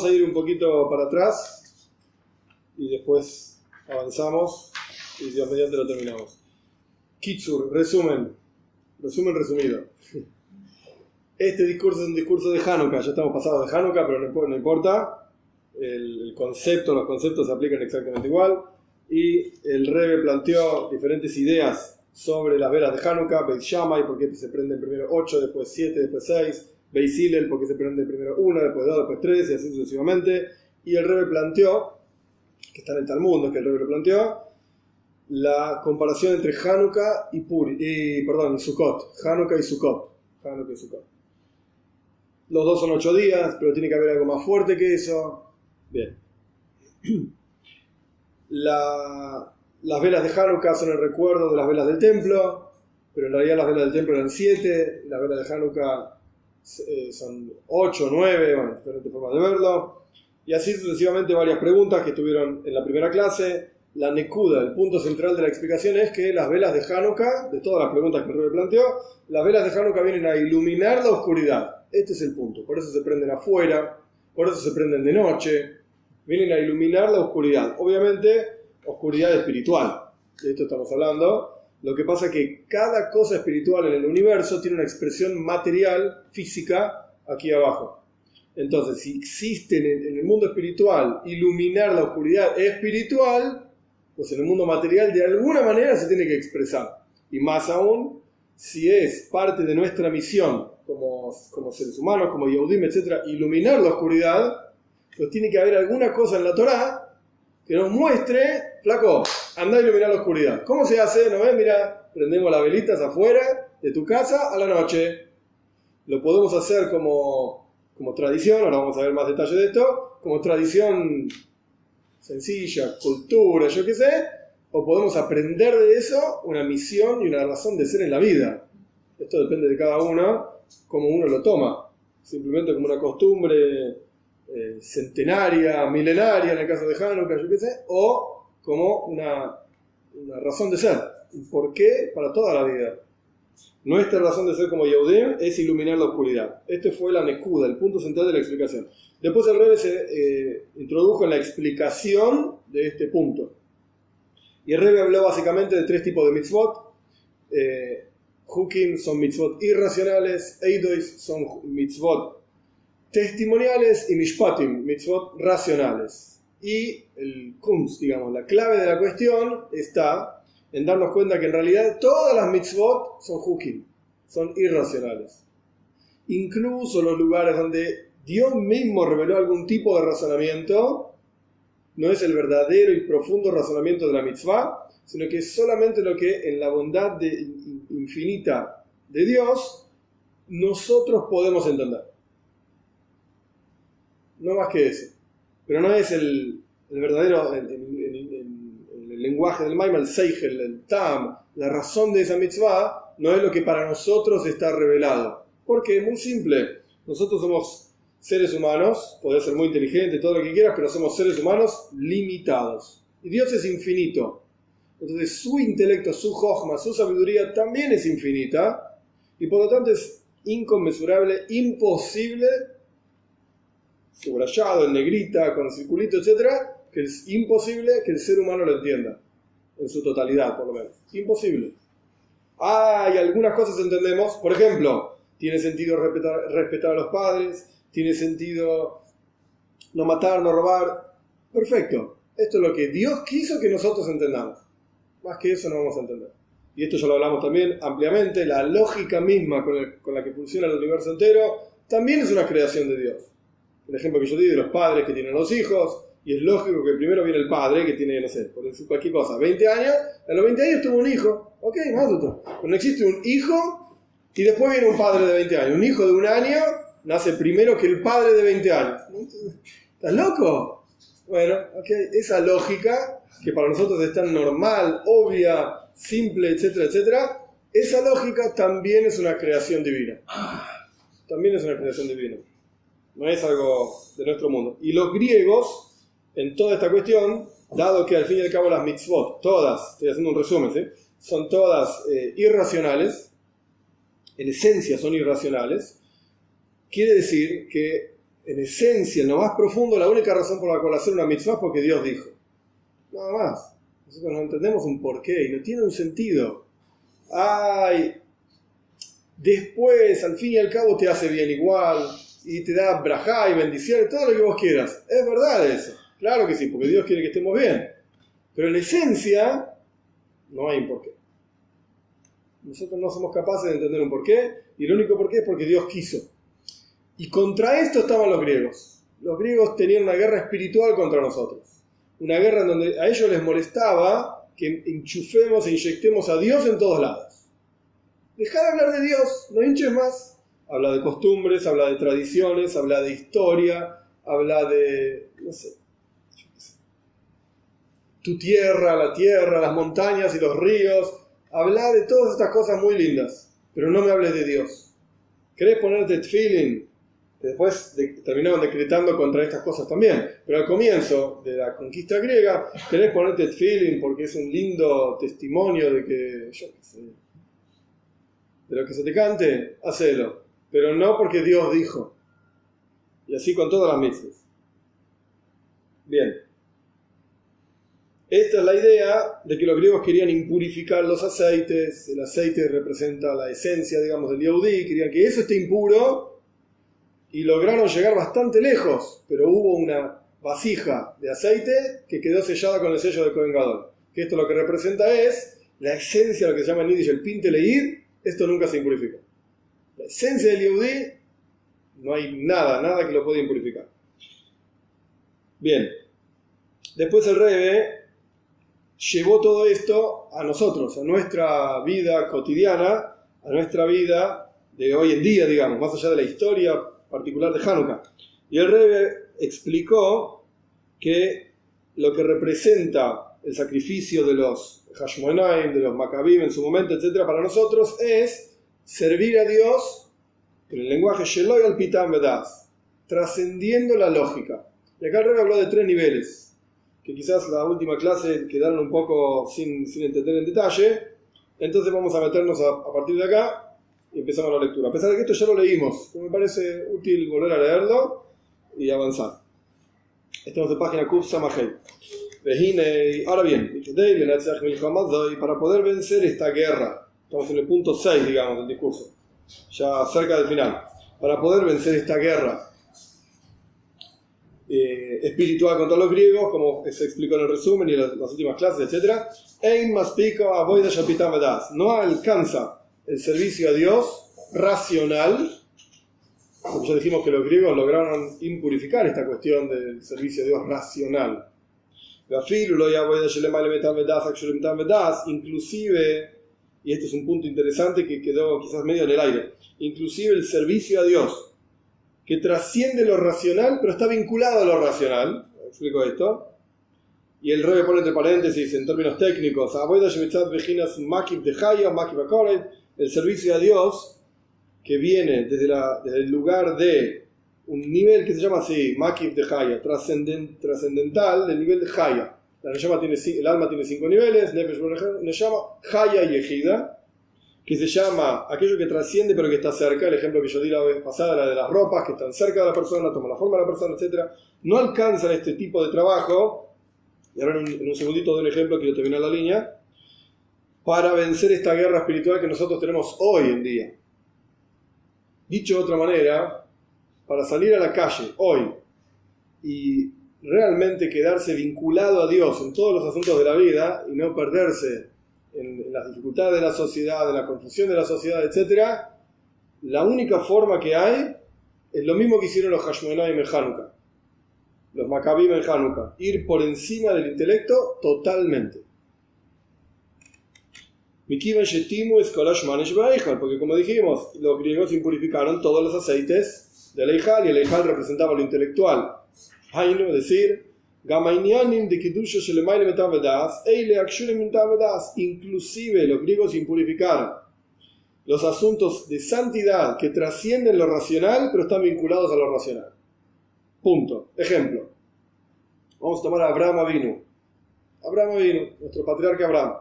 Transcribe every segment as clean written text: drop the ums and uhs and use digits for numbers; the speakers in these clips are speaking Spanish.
vamos a ir un poquito para atrás y después avanzamos y Dios mediante lo terminamos. Kitsur, resumido. Este discurso es un discurso de Hanukkah, ya estamos pasados de Hanukkah, pero no importa. Los conceptos se aplican exactamente igual. Y el Rebbe planteó diferentes ideas sobre las velas de Hanukkah. Beit Shammai, porque se prenden primero 8, después 7, después 6. Beit Hillel, porque se prende primero 1, después 2, después 3, y así sucesivamente. Y el Rebbe planteó, que está en el Talmud, que el Rebbe lo planteó, la comparación entre Hanukkah y Sukkot. Hanukkah y Sukkot. Los dos son 8 días, pero tiene que haber algo más fuerte que eso. Bien. Las velas de Hanukkah son el recuerdo de las velas del templo, pero en realidad las velas del templo eran 7, las velas de Hanukkah son 8, 9, bueno, diferentes formas de verlo. Y así sucesivamente varias preguntas que estuvieron en la primera clase. La nekuda, el punto central de la explicación es que las velas de Hanukkah, de todas las preguntas que el Rebbe planteó, las velas de Hanukkah vienen a iluminar la oscuridad. Este es el punto. Por eso se prenden afuera, por eso se prenden de noche. Vienen a iluminar la oscuridad. Obviamente, oscuridad espiritual. De esto estamos hablando. Lo que pasa es que cada cosa espiritual en el universo tiene una expresión material, física, aquí abajo. Entonces, si existe en el mundo espiritual iluminar la oscuridad espiritual, pues en el mundo material de alguna manera se tiene que expresar. Y más aún, si es parte de nuestra misión como seres humanos, como Yehudim, etc., iluminar la oscuridad, pues tiene que haber alguna cosa en la Torá que nos muestre, flaco, anda a iluminar la oscuridad. ¿Cómo se hace? ¿No ves? Mira, prendemos las velitas afuera de tu casa a la noche. Lo podemos hacer como tradición, ahora vamos a ver más detalles de esto, como tradición sencilla, cultura, yo qué sé, o podemos aprender de eso una misión y una razón de ser en la vida. Esto depende de cada uno, cómo uno lo toma. Simplemente como una costumbre centenaria, milenaria en el caso de Hanukkah, yo qué sé, o como una razón de ser, un porqué para toda la vida. Nuestra razón de ser como Yehudim es iluminar la oscuridad. Este fue la nekuda, el punto central de la explicación. Después el Rebbe se introdujo en la explicación de este punto. Y el Rebbe habló básicamente de 3 tipos de mitzvot. Hukim son mitzvot irracionales, Eidois son mitzvot testimoniales y Mishpatim, mitzvot racionales. Y el kunz, digamos, la clave de la cuestión está en darnos cuenta que en realidad todas las mitzvot son hukim, son irracionales. Incluso los lugares donde Dios mismo reveló algún tipo de razonamiento, no es el verdadero y profundo razonamiento de la mitzvah, sino que es solamente lo que en la bondad infinita de Dios nosotros podemos entender. No más que eso. Pero no es el verdadero, el lenguaje del Maimon, el Seichel, el Tam, la razón de esa mitzvah, no es lo que para nosotros está revelado. Porque es muy simple. Nosotros somos seres humanos, podés ser muy inteligente, todo lo que quieras, pero somos seres humanos limitados. Y Dios es infinito. Entonces su intelecto, su jochma, su sabiduría también es infinita. Y por lo tanto es inconmensurable, imposible, subrayado en negrita, con circulito, etcétera, que es imposible que el ser humano lo entienda, en su totalidad por lo menos, imposible. Y algunas cosas entendemos, por ejemplo, tiene sentido respetar a los padres, tiene sentido no matar, no robar, perfecto, esto es lo que Dios quiso que nosotros entendamos, más que eso no vamos a entender. Y esto ya lo hablamos también ampliamente, la lógica misma con la que funciona el universo entero, también es una creación de Dios. El ejemplo que yo di de los padres que tienen los hijos, y es lógico que primero viene el padre que tiene, no sé, por decir cualquier cosa, 20 años, a los 20 años tuvo un hijo, ok, más otro. Pero no existe un hijo y después viene un padre de 20 años. Un hijo de 1 año nace primero que el padre de 20 años. ¿Estás loco? Bueno, ok, esa lógica, que para nosotros es tan normal, obvia, simple, etcétera, etcétera, esa lógica también es una creación divina. También es una creación divina. No es algo de nuestro mundo. Y los griegos, en toda esta cuestión, dado que al fin y al cabo las mitzvot, todas, estoy haciendo un resumen, ¿sí?, son todas irracionales, en esencia son irracionales, quiere decir que en esencia, en lo más profundo, la única razón por la cual hacer una mitzvah es porque Dios dijo. Nada más. Nosotros no entendemos un porqué y no tiene un sentido. Ay, después, al fin y al cabo, te hace bien igual y te da brajá y bendiciones, todo lo que vos quieras. Es verdad eso. Claro que sí, porque Dios quiere que estemos bien. Pero en esencia, no hay un porqué. Nosotros no somos capaces de entender un porqué, y el único porqué es porque Dios quiso. Y contra esto estaban los griegos. Los griegos tenían una guerra espiritual contra nosotros. Una guerra en donde a ellos les molestaba que enchufemos e inyectemos a Dios en todos lados. Dejá de hablar de Dios, no hinches más. Habla de costumbres, habla de tradiciones, habla de historia, habla de, no sé, tu tierra, la tierra, las montañas y los ríos. Habla de todas estas cosas muy lindas, pero no me hables de Dios. ¿Querés ponerte tefilín? Que después terminaron decretando contra estas cosas también. Pero al comienzo de la conquista griega, querés ponerte tefilín porque es un lindo testimonio de que, yo qué sé, de lo que se te cante, hacelo. Pero no porque Dios dijo. Y así con todas las mitzvahs. Bien. Esta es la idea de que los griegos querían impurificar los aceites. El aceite representa la esencia, digamos, del Yehudí. Querían que eso esté impuro y lograron llegar bastante lejos. Pero hubo una vasija de aceite que quedó sellada con el sello de Kohen Gadol. Que esto lo que representa es la esencia, lo que se llama en Yiddish el pinteleir. Esto nunca se impurifica. La esencia del Yehudí, no hay nada que lo pueda impurificar. Bien. Después el Rebbe llevó todo esto a nosotros, a nuestra vida cotidiana, a nuestra vida de hoy en día, digamos, más allá de la historia particular de Hanukkah. Y el Rebbe explicó que lo que representa el sacrificio de los Hashmonaim, de los Maccabim en su momento, etc., para nosotros es servir a Dios en el lenguaje Sheloy al Pitam Vedas, trascendiendo la lógica. Y acá el Rebbe habló de 3 niveles. Que quizás la última clase quedaron un poco sin entender en detalle, entonces vamos a meternos a partir de acá y empezamos la lectura. A pesar de que esto ya lo leímos, pero me parece útil volver a leerlo y avanzar. Estamos en página Kuf Samahei. Ahora bien, para poder vencer esta guerra, estamos en el punto 6, digamos, del discurso, ya cerca del final, para poder vencer esta guerra espiritual contra los griegos, como se explicó en el resumen y en las últimas clases, etc. No alcanza el servicio a Dios racional, porque ya dijimos que los griegos lograron impurificar esta cuestión del servicio a Dios racional. Inclusive, y este es un punto interesante que quedó quizás medio en el aire, inclusive el servicio a Dios que trasciende lo racional, pero está vinculado a lo racional. Explico esto. Y el Rebbe pone entre paréntesis, en términos técnicos, el servicio a Dios, que viene desde el lugar de un nivel que se llama así, Makif de Haya, trascendental, del nivel de Haya. El alma tiene 5 niveles, Nefesh Neshama, Haya y Ejida, que se llama aquello que trasciende pero que está cerca. El ejemplo que yo di la vez pasada, la de las ropas que están cerca de la persona, toman la forma de la persona, etc. No alcanzan este tipo de trabajo, y ahora en un segundito doy un ejemplo, quiero terminar la línea, para vencer esta guerra espiritual que nosotros tenemos hoy en día. Dicho de otra manera, para salir a la calle hoy y realmente quedarse vinculado a Dios en todos los asuntos de la vida y no perderse en las dificultades de la sociedad, en la confusión de la sociedad, etc., la única forma que hay es lo mismo que hicieron los Hashmonaim en Hanukkah, los Maccabim en Hanukkah, ir por encima del intelecto totalmente. Porque como dijimos, los griegos impurificaron todos los aceites del Eijal, y el Eijal representaba lo intelectual. Es decir, inclusive los griegos impurificaron los asuntos de santidad que trascienden lo racional pero están vinculados a lo racional. Punto. Ejemplo, vamos a tomar a Abraham Avinu, nuestro patriarca Abraham.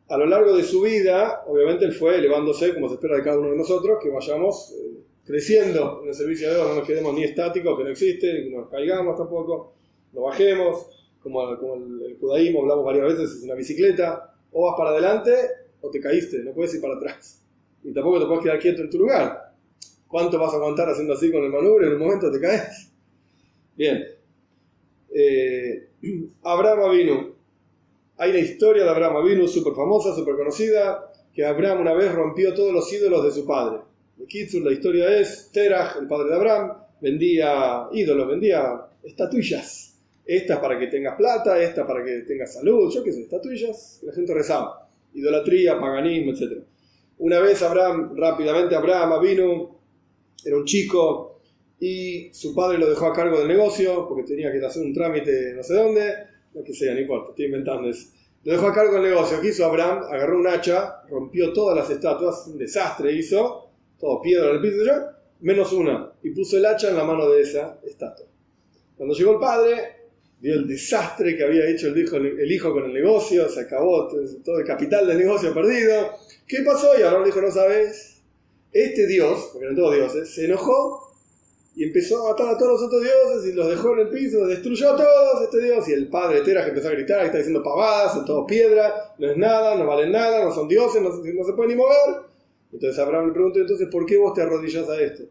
A lo largo de su vida, obviamente él fue elevándose, como se espera de cada uno de nosotros, que vayamos creciendo en el servicio de Dios, no nos quedemos ni estáticos, que no existe, ni nos caigamos tampoco, no bajemos, como el judaísmo hablamos varias veces, es una bicicleta, o vas para adelante o te caíste, no puedes ir para atrás. Y tampoco te puedes quedar quieto en tu lugar. ¿Cuánto vas a aguantar haciendo así con el manubrio? En un momento te caes. Bien. Abraham Avinu. Hay una historia de Abraham Avinu súper famosa, súper conocida, que Abraham una vez rompió todos los ídolos de su padre. De Kitzur, la historia es, Terach, el padre de Abraham, vendía ídolos, vendía estatuillas. Esta para que tengas plata, esta para que tengas salud, yo qué sé, estatuillas, que la gente rezaba. Idolatría, paganismo, etc. Una vez rápidamente Abraham Avinu era un chico y su padre lo dejó a cargo del negocio porque tenía que hacer un trámite no sé dónde, no que sea, no importa, estoy inventando eso. Lo dejó a cargo del negocio. ¿Qué hizo Abraham? Agarró un hacha, rompió todas las estatuas, un desastre hizo, todo piedra en el piso, menos una, y puso el hacha en la mano de esa estatua. Cuando llegó el padre, vio el desastre que había hecho el hijo con el negocio, se acabó todo el capital del negocio perdido. ¿Qué pasó? Y Abraham dijo, no sabes, este Dios, porque eran todos dioses, se enojó y empezó a matar a todos los otros dioses y los dejó en el piso, destruyó a todos este Dios. Y el padre de Terach empezó a gritar, está diciendo pavadas, son todos piedra, no es nada, no valen nada, no son dioses, no se pueden ni mover. Entonces Abraham le preguntó, entonces, ¿por qué vos te arrodillás a esto?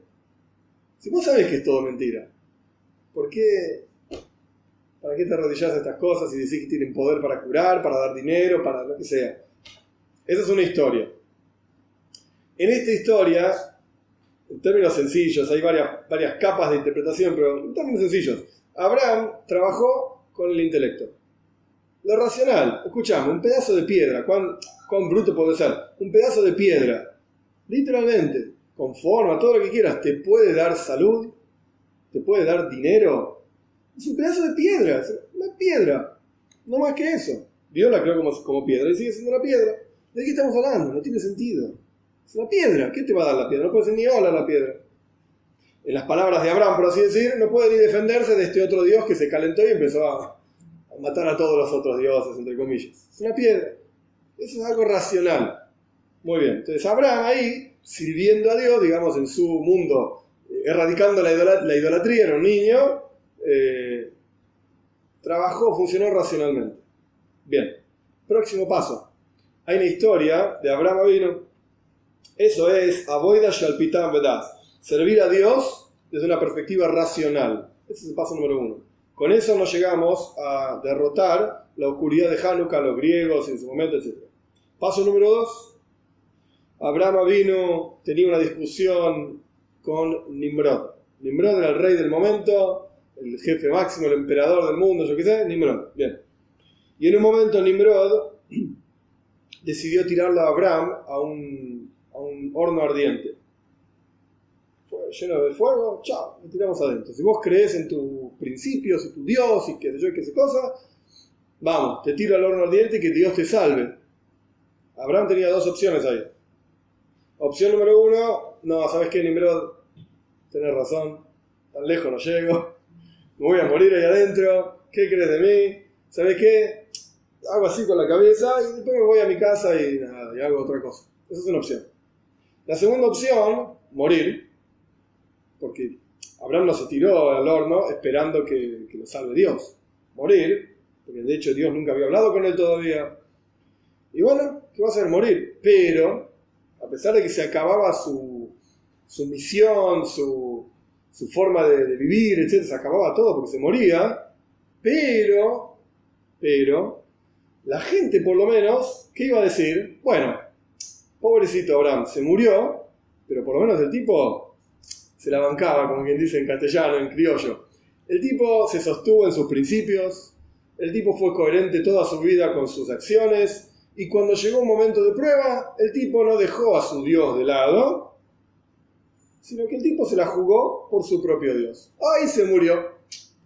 Si vos sabés que es todo mentira, ¿para qué te arrodillás a estas cosas y decís que tienen poder para curar, para dar dinero, para lo que sea? Esa es una historia. En esta historia, en términos sencillos, hay varias capas de interpretación, pero en términos sencillos, Abraham trabajó con el intelecto. Lo racional, escuchamos, un pedazo de piedra, ¿cuán bruto puede ser? Un pedazo de piedra, literalmente, con forma, todo lo que quieras, ¿te puede dar salud? ¿Te puede dar dinero? Es un pedazo de piedra, es una piedra, no más que eso. Dios la creó como piedra y sigue siendo una piedra. ¿De qué estamos hablando? No tiene sentido. Es una piedra, ¿qué te va a dar la piedra? No puede ser ni hola la piedra. En las palabras de Abraham, por así decir, no puede ni defenderse de este otro Dios que se calentó y empezó a matar a todos los otros dioses, entre comillas. Es una piedra. Eso es algo racional. Muy bien, entonces Abraham ahí, sirviendo a Dios, digamos, en su mundo, erradicando la idolatría, era un niño, trabajó, funcionó racionalmente. Bien, próximo paso. Hay una historia de Abraham Avinu. Eso es Avoida Shalpitam Vedas, servir a Dios desde una perspectiva racional. Ese es el paso número 1. Con eso no llegamos a derrotar la oscuridad de Hanukkah, los griegos en su momento, etc. Paso número 2. Abraham Avinu tenía una discusión con Nimrod. Nimrod era el rey del momento, el jefe máximo, el emperador del mundo, yo qué sé, Nimrod. Bien. Y en un momento Nimrod decidió tirarlo a Abraham a un horno ardiente. Fue lleno de fuego, chao, lo tiramos adentro. Si vos creés en tus principios, en tu Dios y qué sé yo, qué sé cosa, vamos, te tiro al horno ardiente y que Dios te salve. Abraham tenía 2 opciones ahí. Opción número 1, no, ¿sabes qué, Nimrod? Tenés razón, tan lejos no llego, me voy a morir ahí adentro, ¿qué crees de mí? ¿Sabes qué? Hago así con la cabeza y después me voy a mi casa y nada, y hago otra cosa. Esa es una opción. La segunda opción, morir, porque Abraham no se tiró al horno esperando que lo salve Dios. Morir, porque de hecho Dios nunca había hablado con él todavía. Y bueno, ¿qué va a hacer? Morir. Pero, a pesar de que se acababa su misión, su forma de vivir, etc., se acababa todo porque se moría, pero, la gente por lo menos, ¿qué iba a decir? Bueno, pobrecito Abraham, se murió, pero por lo menos el tipo se la bancaba, como quien dice en castellano, en criollo. El tipo se sostuvo en sus principios, el tipo fue coherente toda su vida con sus acciones, y cuando llegó un momento de prueba, el tipo no dejó a su Dios de lado, sino que el tipo se la jugó por su propio Dios. Ahí se murió.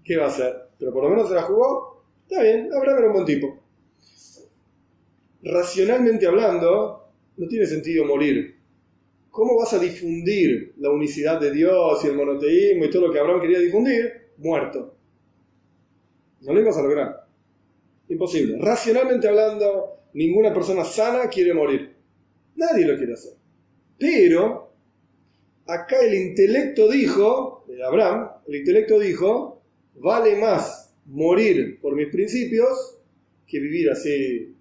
¿Qué va a hacer? Pero por lo menos se la jugó. Está bien, Abraham era un buen tipo. Racionalmente hablando, no tiene sentido morir. ¿Cómo vas a difundir la unicidad de Dios y el monoteísmo y todo lo que Abraham quería difundir? Muerto. No lo ibas a lograr. Imposible. Racionalmente hablando, ninguna persona sana quiere morir. Nadie lo quiere hacer. Pero acá el intelecto dijo, Abraham, el intelecto dijo, vale más morir por mis principios que vivir así,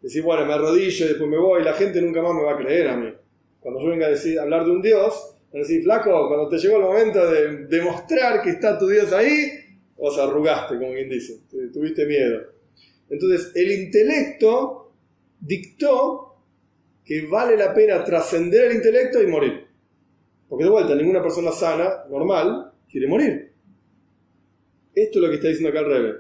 decir, bueno, me arrodillo y después me voy, la gente nunca más me va a creer a mí. Cuando yo venga a hablar de un Dios, van a decir, flaco, cuando te llegó el momento de demostrar que está tu Dios ahí, vos arrugaste, como quien dice, tuviste miedo. Entonces, el intelecto dictó que vale la pena trascender el intelecto y morir. Porque de vuelta, ninguna persona sana, normal, quiere morir. Esto es lo que está diciendo acá el Rebbe.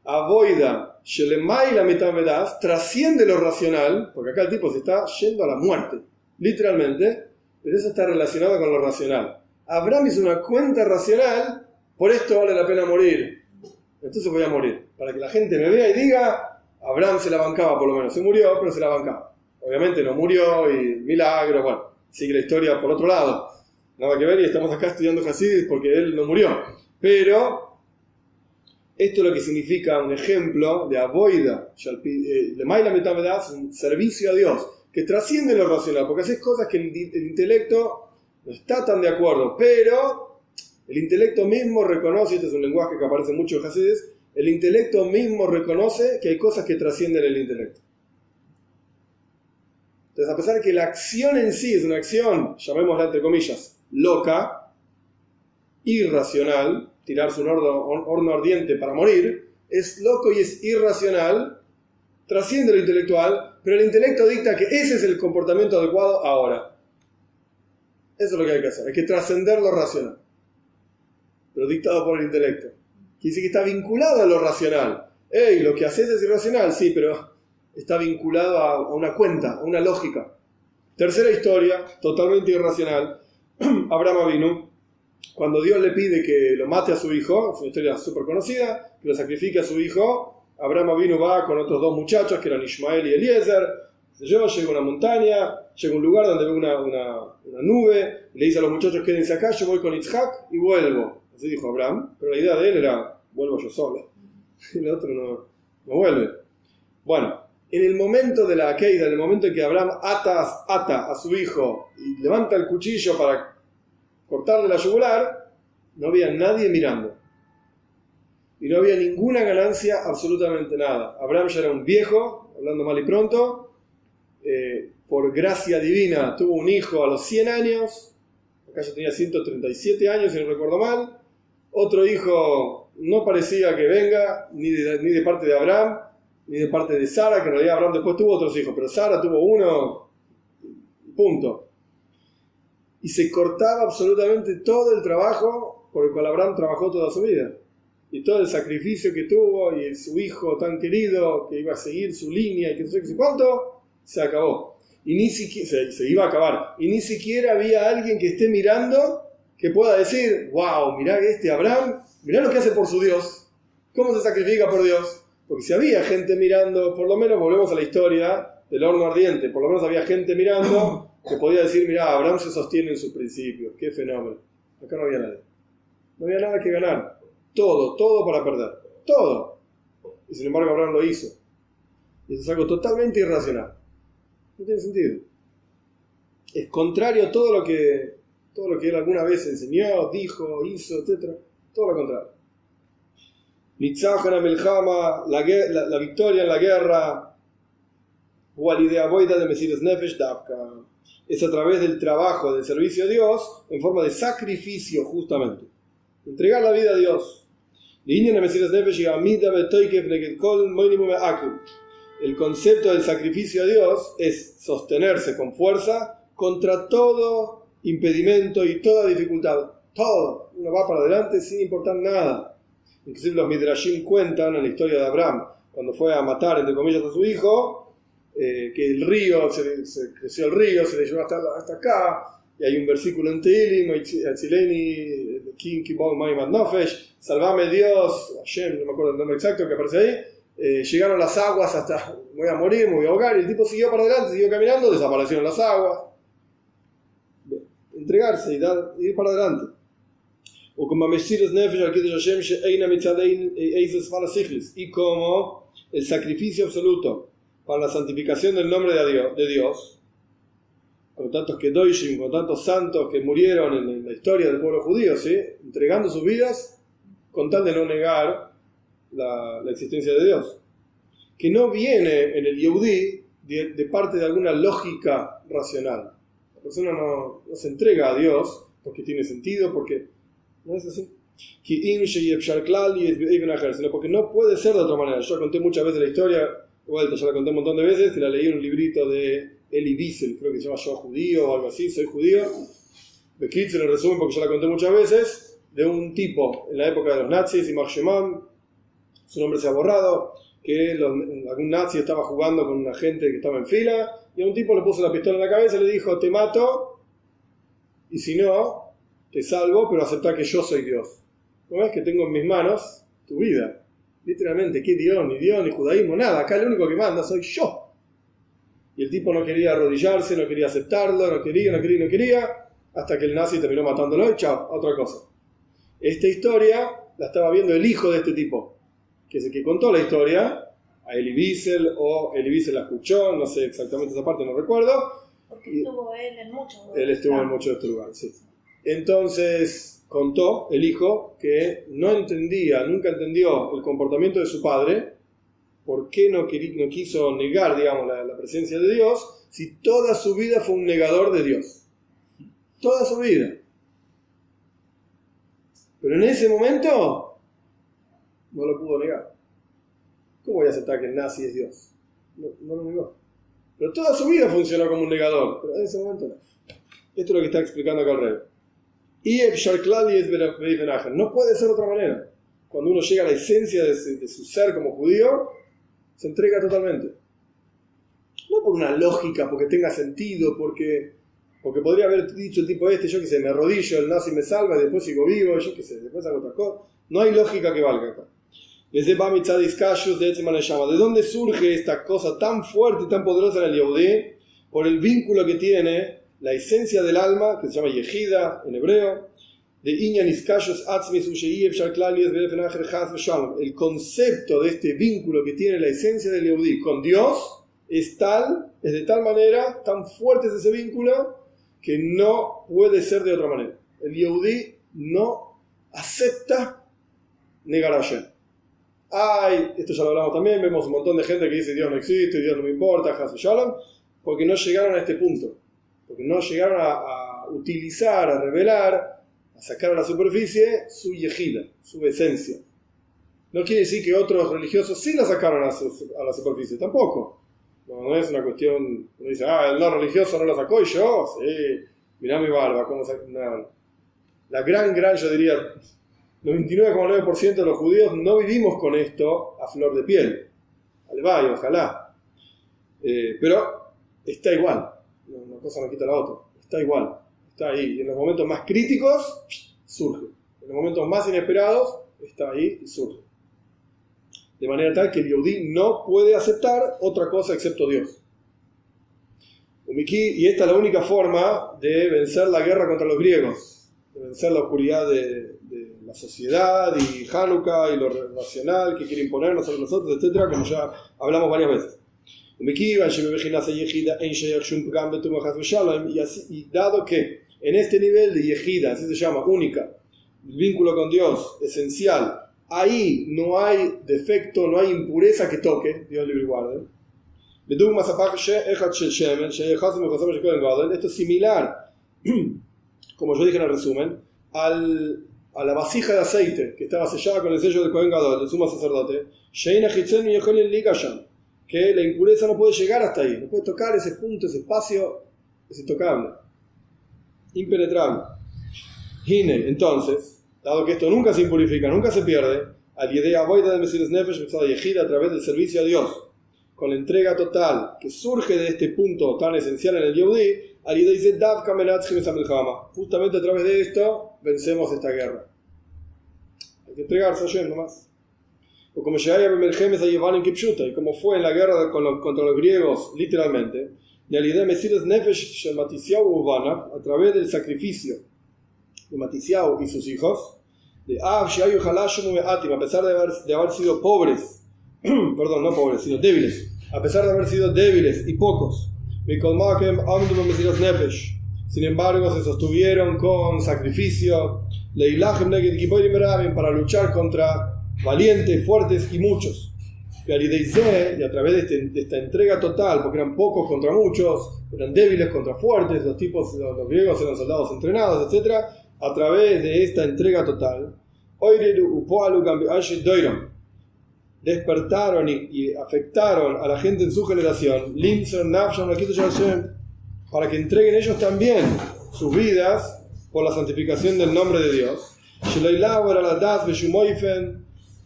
Avoida, shelemai la metavedas, trasciende lo racional, porque acá el tipo se está yendo a la muerte, literalmente, pero eso está relacionado con lo racional. Abraham hizo una cuenta racional, por esto vale la pena morir. Entonces voy a morir, para que la gente me vea y diga, Abraham se la bancaba por lo menos, se murió, pero se la bancaba. Obviamente no murió y milagro, bueno, sigue la historia por otro lado. Nada que ver y estamos acá estudiando Hasidus porque él no murió. Pero esto es lo que significa un ejemplo de avoida, de Maila Metavedas, un servicio a Dios, que trasciende lo racional, porque haces cosas que el intelecto no está tan de acuerdo, pero el intelecto mismo reconoce, este es un lenguaje que aparece mucho en Hasidus, el intelecto mismo reconoce que hay cosas que trascienden el intelecto. Entonces, a pesar de que la acción en sí es una acción, llamémosla entre comillas, loca, irracional, tirarse un horno ardiente para morir, es loco y es irracional, trasciende lo intelectual, pero el intelecto dicta que ese es el comportamiento adecuado ahora. Eso es lo que hay que hacer, hay que trascender lo racional, pero dictado por el intelecto. Quiere decir que está vinculado a lo racional. Lo que haces es irracional, sí, pero está vinculado a una cuenta, a una lógica. Tercera historia, totalmente irracional. Abraham Avinu, cuando Dios le pide que lo mate a su hijo, es una historia súper conocida, que lo sacrifique a su hijo, Abraham Avinu va con otros dos muchachos, que eran Ishmael y Eliezer. Llega a una montaña, llega a un lugar donde ve una nube, y le dice a los muchachos, quédense acá, yo voy con Isaac y vuelvo. Así dijo Abraham, pero la idea de él era, vuelvo yo solo. Y el otro no vuelve. Bueno, en el momento de la Akeida, en el momento en que Abraham ata a su hijo y levanta el cuchillo para cortarle la yugular, no había nadie mirando. Y no había ninguna ganancia, absolutamente nada. Abraham ya era un viejo, hablando mal y pronto, por gracia divina tuvo un hijo a los 100 años, acá ya tenía 137 años si no recuerdo mal, otro hijo no parecía que venga, ni de parte de Abraham, ni de parte de Sara, que en realidad Abraham después tuvo otros hijos, pero Sara tuvo uno, punto. Y se cortaba absolutamente todo el trabajo por el cual Abraham trabajó toda su vida. Y todo el sacrificio que tuvo, y su hijo tan querido, que iba a seguir su línea, y que no sé qué cuánto, se acabó. Y ni siquiera, se iba a acabar. Y ni siquiera había alguien que esté mirando que pueda decir, wow, mirá Abraham, mirá lo que hace por su Dios. ¿Cómo se sacrifica por Dios? Porque si había gente mirando, por lo menos volvemos a la historia del horno ardiente, por lo menos había gente mirando que podía decir, mirá, Abraham se sostiene en sus principios, qué fenómeno. Acá no había nadie. No había nada que ganar. Todo para perder. Todo. Y sin embargo Abraham lo hizo. Y eso es algo totalmente irracional. No tiene sentido. Es contrario a todo lo que él alguna vez enseñó, dijo, hizo, etc. Todo lo contrario. Nitzachana Melchama, la victoria en la guerra, Walidea Boida de Mesiras Nefesh Davka, es a través del trabajo, del servicio a Dios, en forma de sacrificio, justamente. Entregar la vida a Dios. El concepto del sacrificio a Dios es sostenerse con fuerza contra todo impedimento y toda dificultad. Todo. Uno va para adelante sin importar nada. Inclusive los Midrashim cuentan en la historia de Abraham, cuando fue a matar, entre comillas, a su hijo, que el río, se creció el río, se le llevó hasta acá, y hay un versículo en Tehilim, salvame Dios, Hashem, no me acuerdo el nombre exacto que aparece ahí, llegaron las aguas hasta, voy a morir, me voy a ahogar, y el tipo siguió para adelante, siguió caminando, desaparecieron las aguas. Entregarse y ir para adelante. Y como el sacrificio absoluto para la santificación del nombre de Dios con tantos kedoshim, con tantos santos que murieron en la historia del pueblo judío, ¿sí? Entregando sus vidas con tal de no negar la existencia de Dios. Que no viene en el Yehudí de parte de alguna lógica racional. La persona no se entrega a Dios porque tiene sentido, porque no es así. Sino porque no puede ser de otra manera. Yo conté muchas veces la historia, vuelta, ya la conté un montón de veces, y la leí en un librito de Elie Wiesel, creo que se llama Yo Judío o algo así, Soy Judío. Bekitzer, en resumen, porque ya la conté muchas veces, de un tipo en la época de los nazis, Imar Shemam, su nombre se ha borrado, que algún nazi estaba jugando con una gente que estaba en fila, y a un tipo le puso la pistola en la cabeza y le dijo: te mato, y si no, te salvo, pero aceptá que yo soy Dios. ¿No ves que tengo en mis manos tu vida? Literalmente, ¿qué Dios, ni judaísmo, nada? Acá el único que manda soy yo. Y el tipo no quería arrodillarse, no quería aceptarlo, no quería, hasta que el nazi terminó matándolo y chao, otra cosa. Esta historia la estaba viendo el hijo de este tipo, que es el que contó la historia, a Elie Wiesel, o Elie Wiesel la escuchó, no sé exactamente esa parte, no recuerdo. Porque estuvo él en muchos lugares. Él estuvo en muchos de estos lugares, sí. Entonces contó el hijo que nunca entendió el comportamiento de su padre, por qué no quiso negar, digamos, la presencia de Dios, si toda su vida fue un negador de Dios. Toda su vida. Pero en ese momento no lo pudo negar. ¿Cómo voy a aceptar que el nazi es Dios? No lo negó. Pero toda su vida funcionó como un negador, pero en ese momento no. Esto es lo que está explicando acá el rey. No puede ser de otra manera. Cuando uno llega a la esencia de su ser como judío, se entrega totalmente. No por una lógica, porque tenga sentido, porque podría haber dicho el tipo yo qué sé, me arrodillo, el nazi me salva y después sigo vivo, yo qué sé, después hago otra cosa. No hay lógica que valga acá. ¿De dónde surge esta cosa tan fuerte y tan poderosa en el Yehudí? Por el vínculo que tiene la esencia del alma, que se llama Yehida en hebreo, de Inyan Iskashus Atzmis Ushei Efshar Klal Yesbelefenach. El concepto de este vínculo que tiene la esencia del Yehudí con Dios es de tal manera, tan fuerte es ese vínculo, que no puede ser de otra manera. El Yehudí no acepta negar a Hashem. Esto ya lo hablamos también, vemos un montón de gente que dice Dios no existe, Dios no me importa, Haz Shalom, porque no llegaron a este punto, porque no llegaron a utilizar, a revelar, a sacar a la superficie su yejida, su esencia. No quiere decir que otros religiosos sí la sacaron a la superficie, tampoco. No es una cuestión, uno dice, el no religioso no la sacó y yo, sí, mirá mi barba, cómo sacó. No. La gran, yo diría, 99,9% de los judíos no vivimos con esto a flor de piel. Alevay, ojalá. Pero está igual. Una cosa no quita la otra. Está igual. Está ahí. Y en los momentos más críticos, surge. En los momentos más inesperados, está ahí y surge. De manera tal que el Yehudí no puede aceptar otra cosa excepto Dios. Y esta es la única forma de vencer la guerra contra los griegos. De vencer la oscuridad de la sociedad y Hanukkah y lo racional que quiere imponernos sobre nosotros, etc., como ya hablamos varias veces. Y dado que en este nivel de yejida, así se llama, única, el vínculo con Dios, esencial, ahí no hay defecto, no hay impureza que toque, Dios libre y guarde. Esto es similar, como yo dije en el resumen, a la vasija de aceite que estaba sellada con el sello del Kohen Gadol, del sumo sacerdote, que la impureza no puede llegar hasta ahí, no puede tocar ese punto, ese espacio, es intocable, impenetrable. Entonces, dado que esto nunca se impurifica, nunca se pierde, al idea voida de Mesiras Nefesh a través del servicio a Dios, con la entrega total que surge de este punto tan esencial en el Yehudí, justamente a través de esto vencemos esta guerra. Hay que entregarse a Hashem nomás. O como y como fue en la guerra contra los griegos, literalmente, a través del sacrificio de Matisiau y sus hijos, a pesar de haber sido pobres, perdón, no pobres, sino débiles, a pesar de haber sido débiles y pocos, Sin embargo, se sostuvieron con sacrificio para luchar contra valientes, fuertes y muchos. Y a través de esta entrega total, porque eran pocos contra muchos, eran débiles contra fuertes, los griegos eran soldados entrenados, etc. A través de esta entrega total, despertaron y afectaron a la gente en su generación, para que entreguen ellos también sus vidas por la santificación del nombre de Dios,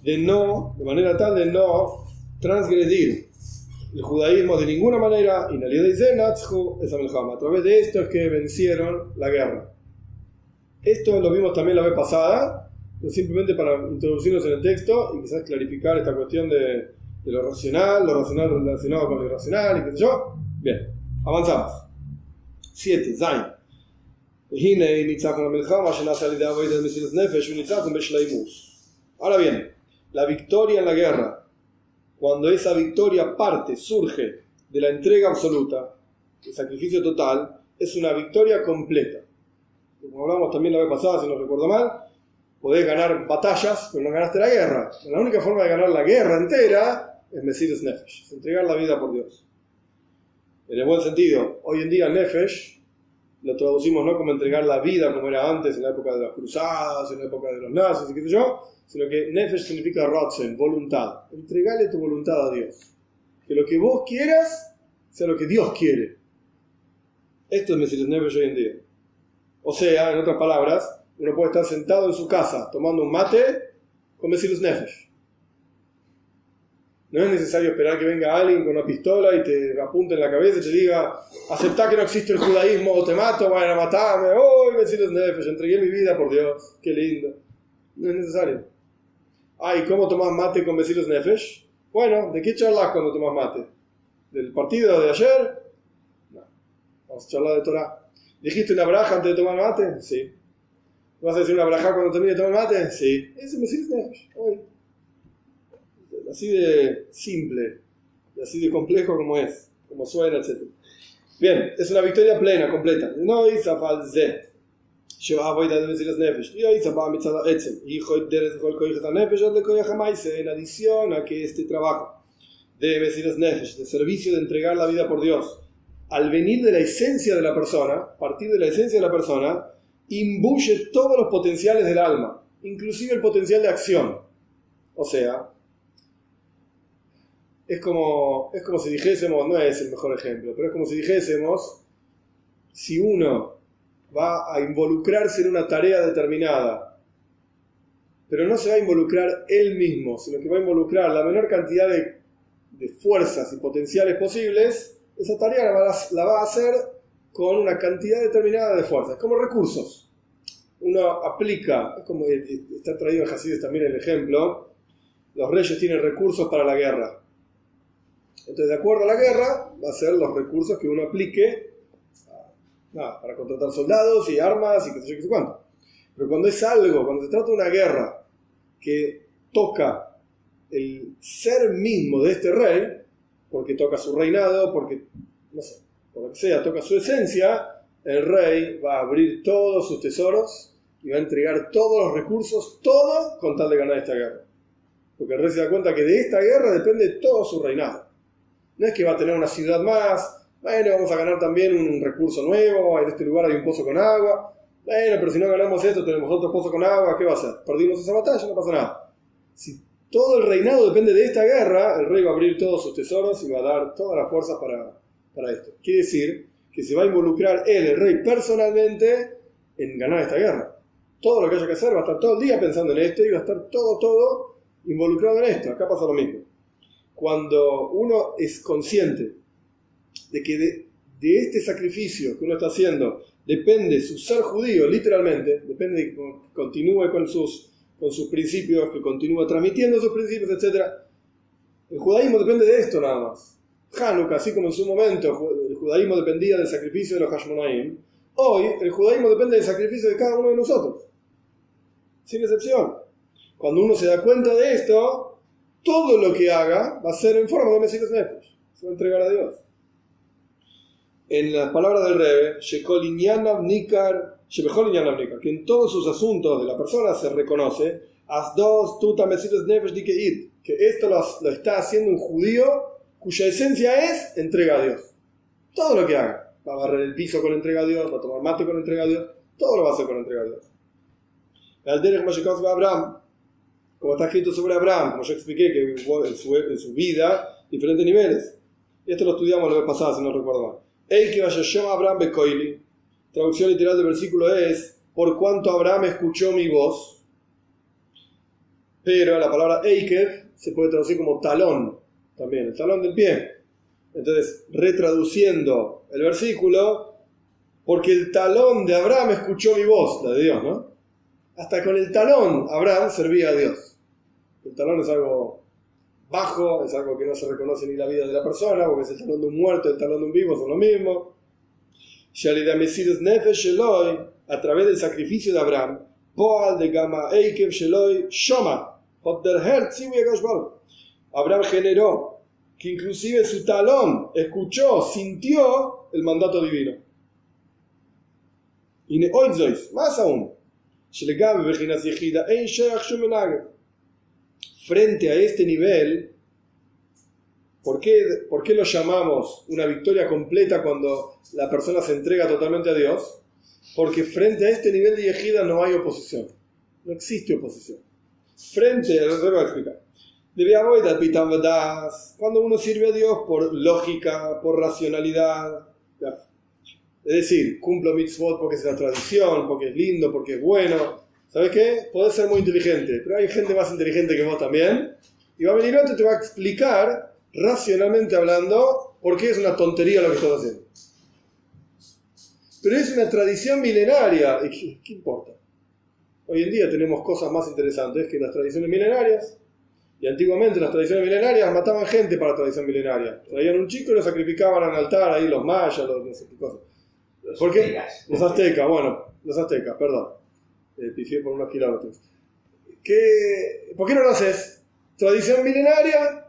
de manera tal de no transgredir el judaísmo de ninguna manera, y a través de esto es que vencieron la guerra. Esto lo vimos también la vez pasada, pero simplemente para introducirnos en el texto y quizás clarificar esta cuestión de lo racional relacionado con lo irracional y qué sé yo. Bien, avanzamos. 7. Zain. Ahora bien, la victoria en la guerra, cuando esa victoria surge de la entrega absoluta, el sacrificio total, es una victoria completa. Como hablamos también la vez pasada, si no recuerdo mal, podés ganar batallas, pero no ganaste la guerra. La única forma de ganar la guerra entera es Mesiras Nefesh, es entregar la vida por Dios. En el buen sentido, hoy en día Nefesh lo traducimos no como entregar la vida como era antes, en la época de las cruzadas, en la época de los nazis y qué sé yo, sino que Nefesh significa Rotzen, voluntad. Entregale tu voluntad a Dios. Que lo que vos quieras sea lo que Dios quiere. Esto es Mesiras Nefesh hoy en día. O sea, en otras palabras, uno puede estar sentado en su casa tomando un mate con Mesiras Nefesh. No es necesario esperar que venga alguien con una pistola y te apunte en la cabeza y te diga: aceptá que no existe el judaísmo o te mato, van a matarme. ¡Oh, Mesiras Nefesh! Entregué mi vida por Dios. ¡Qué lindo! No es necesario. ¿Y cómo tomás mate con Mesiras Nefesh? Bueno, ¿de qué charlas cuando tomás mate? ¿Del partido de ayer? No. Vamos a charlar de Torah. ¿Dijiste una braja antes de tomar mate? Sí. ¿Vas a decir una braja cuando termine de tomar mate? Sí. Ese es Mesiras Nefesh. Hoy. Así de simple, así de complejo como es, como suena, etc. Bien, es una victoria plena, completa. No hizo false. En adición a que este trabajo de Mesiras Nefesh, de servicio de entregar la vida por Dios, al venir de la esencia de la persona, partir de la esencia de la persona, imbuye todos los potenciales del alma, inclusive el potencial de acción. O sea, es como si dijésemos, no es el mejor ejemplo, pero es como si dijésemos, si uno va a involucrarse en una tarea determinada, pero no se va a involucrar él mismo, sino que va a involucrar la menor cantidad de fuerzas y potenciales posibles, esa tarea la va a hacer con una cantidad determinada de fuerzas, como recursos. Uno aplica, es como está traído en Hasidus también el ejemplo, los reyes tienen recursos para la guerra. Entonces, de acuerdo a la guerra, va a ser los recursos que uno aplique para contratar soldados y armas y qué sé yo, qué sé cuánto. Pero cuando es algo, cuando se trata de una guerra que toca el ser mismo de este rey, porque toca su reinado, porque, no sé, por lo que sea, toca su esencia, el rey va a abrir todos sus tesoros y va a entregar todos los recursos, todo con tal de ganar esta guerra. Porque el rey se da cuenta que de esta guerra depende todo su reinado. No es que va a tener una ciudad más, bueno, vamos a ganar también un recurso nuevo, en este lugar hay un pozo con agua, bueno, pero si no ganamos esto, tenemos otro pozo con agua, ¿qué va a hacer? Perdimos esa batalla, no pasa nada. Si todo el reinado depende de esta guerra, el rey va a abrir todos sus tesoros y va a dar todas las fuerzas para esto. Quiere decir que se va a involucrar él, el rey, personalmente en ganar esta guerra. Todo lo que haya que hacer va a estar todo el día pensando en esto y va a estar todo involucrado en esto. Acá pasa lo mismo. Cuando uno es consciente de que de este sacrificio que uno está haciendo depende su ser judío, literalmente, depende de que continúe con sus principios, que continúe transmitiendo sus principios, etc. El judaísmo depende de esto nada más. Hanukkah, así como en su momento el judaísmo dependía del sacrificio de los Hashmonaim, hoy el judaísmo depende del sacrificio de cada uno de nosotros, sin excepción. Cuando uno se da cuenta de esto, todo lo que haga va a ser en forma de Mesiras Nefesh, se va a entregar a Dios. en las palabras del Rebbe, Shekol Inyanav Nikar, Shebechol Inyanav Nikar, que en todos sus asuntos de la persona se reconoce, Asdos Tuta Mesiles Nefesh Dikeid, que esto lo está haciendo un judío cuya esencia es entrega a Dios. Todo lo que haga, va a barrer el piso con entrega a Dios, va a tomar mate con entrega a Dios, todo lo va a hacer con entrega a Dios. El Derech Mashekos de Abraham, como está escrito sobre Abraham, como yo expliqué que hubo en su vida diferentes niveles. Esto lo estudiamos la vez pasada, si no recuerdo mal. Eike vayashom Abraham bekoili. Traducción literal del versículo es: por cuanto Abraham escuchó mi voz. Pero la palabra Eike se puede traducir como talón también, el talón del pie. Entonces, retraduciendo el versículo, porque el talón de Abraham escuchó mi voz, la de Dios, ¿no? Hasta con el talón Abraham servía a Dios. El talón es algo bajo, es algo que no se reconoce ni la vida de la persona, porque es el talón de un muerto, el talón de un vivo, son lo mismo. A través del sacrificio de Abraham, Abraham generó que inclusive su talón escuchó, sintió el mandato divino. Y más aún, frente a este nivel, ¿por qué lo llamamos una victoria completa cuando la persona se entrega totalmente a Dios? Porque frente a este nivel de yejida no hay oposición, no existe oposición. Frente, lo voy a explicar. Cuando uno sirve a Dios por lógica, por racionalidad, es decir, cumplo mitzvot porque es la tradición, porque es lindo, porque es bueno. ¿Sabes qué? Podés ser muy inteligente, pero hay gente más inteligente que vos también. Y va a venir otro y te va a explicar, racionalmente hablando, por qué es una tontería lo que estás haciendo. Pero es una tradición milenaria. ¿Y qué importa? Hoy en día tenemos cosas más interesantes que las tradiciones milenarias. Y antiguamente las tradiciones milenarias mataban gente para la tradición milenaria. Traían un chico y lo sacrificaban al altar, ahí los mayas, no sé qué cosas. ¿Por qué? Los aztecas, perdón. Pifié por unos kilómetros. ¿Por qué no lo haces? ¿Tradición milenaria?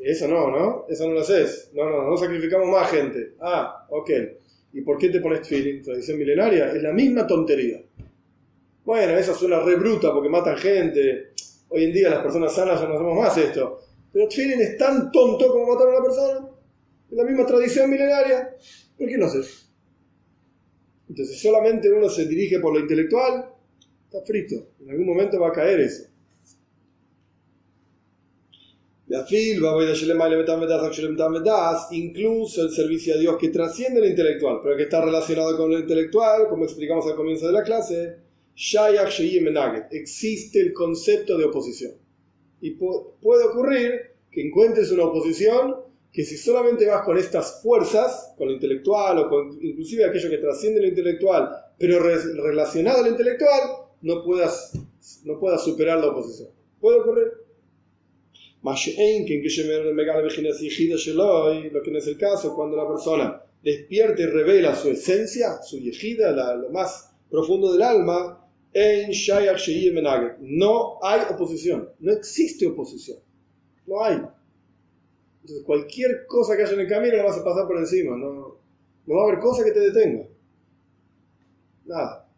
Eso no lo haces. No sacrificamos más gente. Ah, ok. ¿Y por qué te pones tefilín? ¿Tradición milenaria? Es la misma tontería. Bueno, esa suena re bruta porque matan gente. Hoy en día las personas sanas ya no hacemos más esto. Pero tefilín es tan tonto como matar a una persona. Es la misma tradición milenaria. ¿Por qué no haces? Entonces, solamente uno se dirige por lo intelectual, está frito. En algún momento va a caer eso. Incluso el servicio a Dios que trasciende lo intelectual, pero que está relacionado con lo intelectual, como explicamos al comienzo de la clase, existe el concepto de oposición. Y puede ocurrir que encuentres una oposición que si solamente vas con estas fuerzas, con lo intelectual o con inclusive aquello que trasciende lo intelectual, pero relacionado a lo intelectual, no puedas superar la oposición. Puede ocurrir. Lo que no es el caso, cuando la persona despierta y revela su esencia, su yejida, lo más profundo del alma, no hay oposición, no existe oposición, no hay. Entonces cualquier cosa que haya en el camino la vas a pasar por encima, no va a haber cosa que te detenga, nada.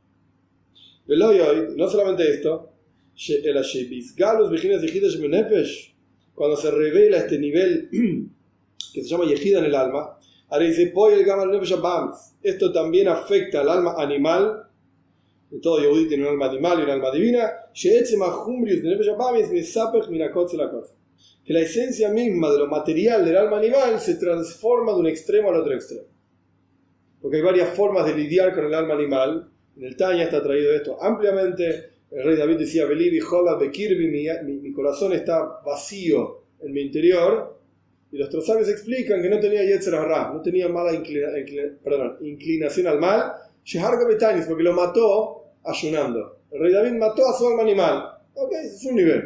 No solamente esto, cuando se revela este nivel que se llama yejida en el alma, ahora dice, esto también afecta al alma animal. Todo Yehudi tiene un alma animal y un alma divina, que la esencia misma de lo material del alma animal se transforma de un extremo al otro extremo. Porque hay varias formas de lidiar con el alma animal. En el Tanya está traído esto ampliamente. El rey David decía, mi corazón está vacío en mi interior. Y los sabios explican que no tenía Yetzer Hara, no tenía mala inclinación al mal, porque lo mató ayunando. El rey David mató a su alma animal. Ok, ese es un nivel.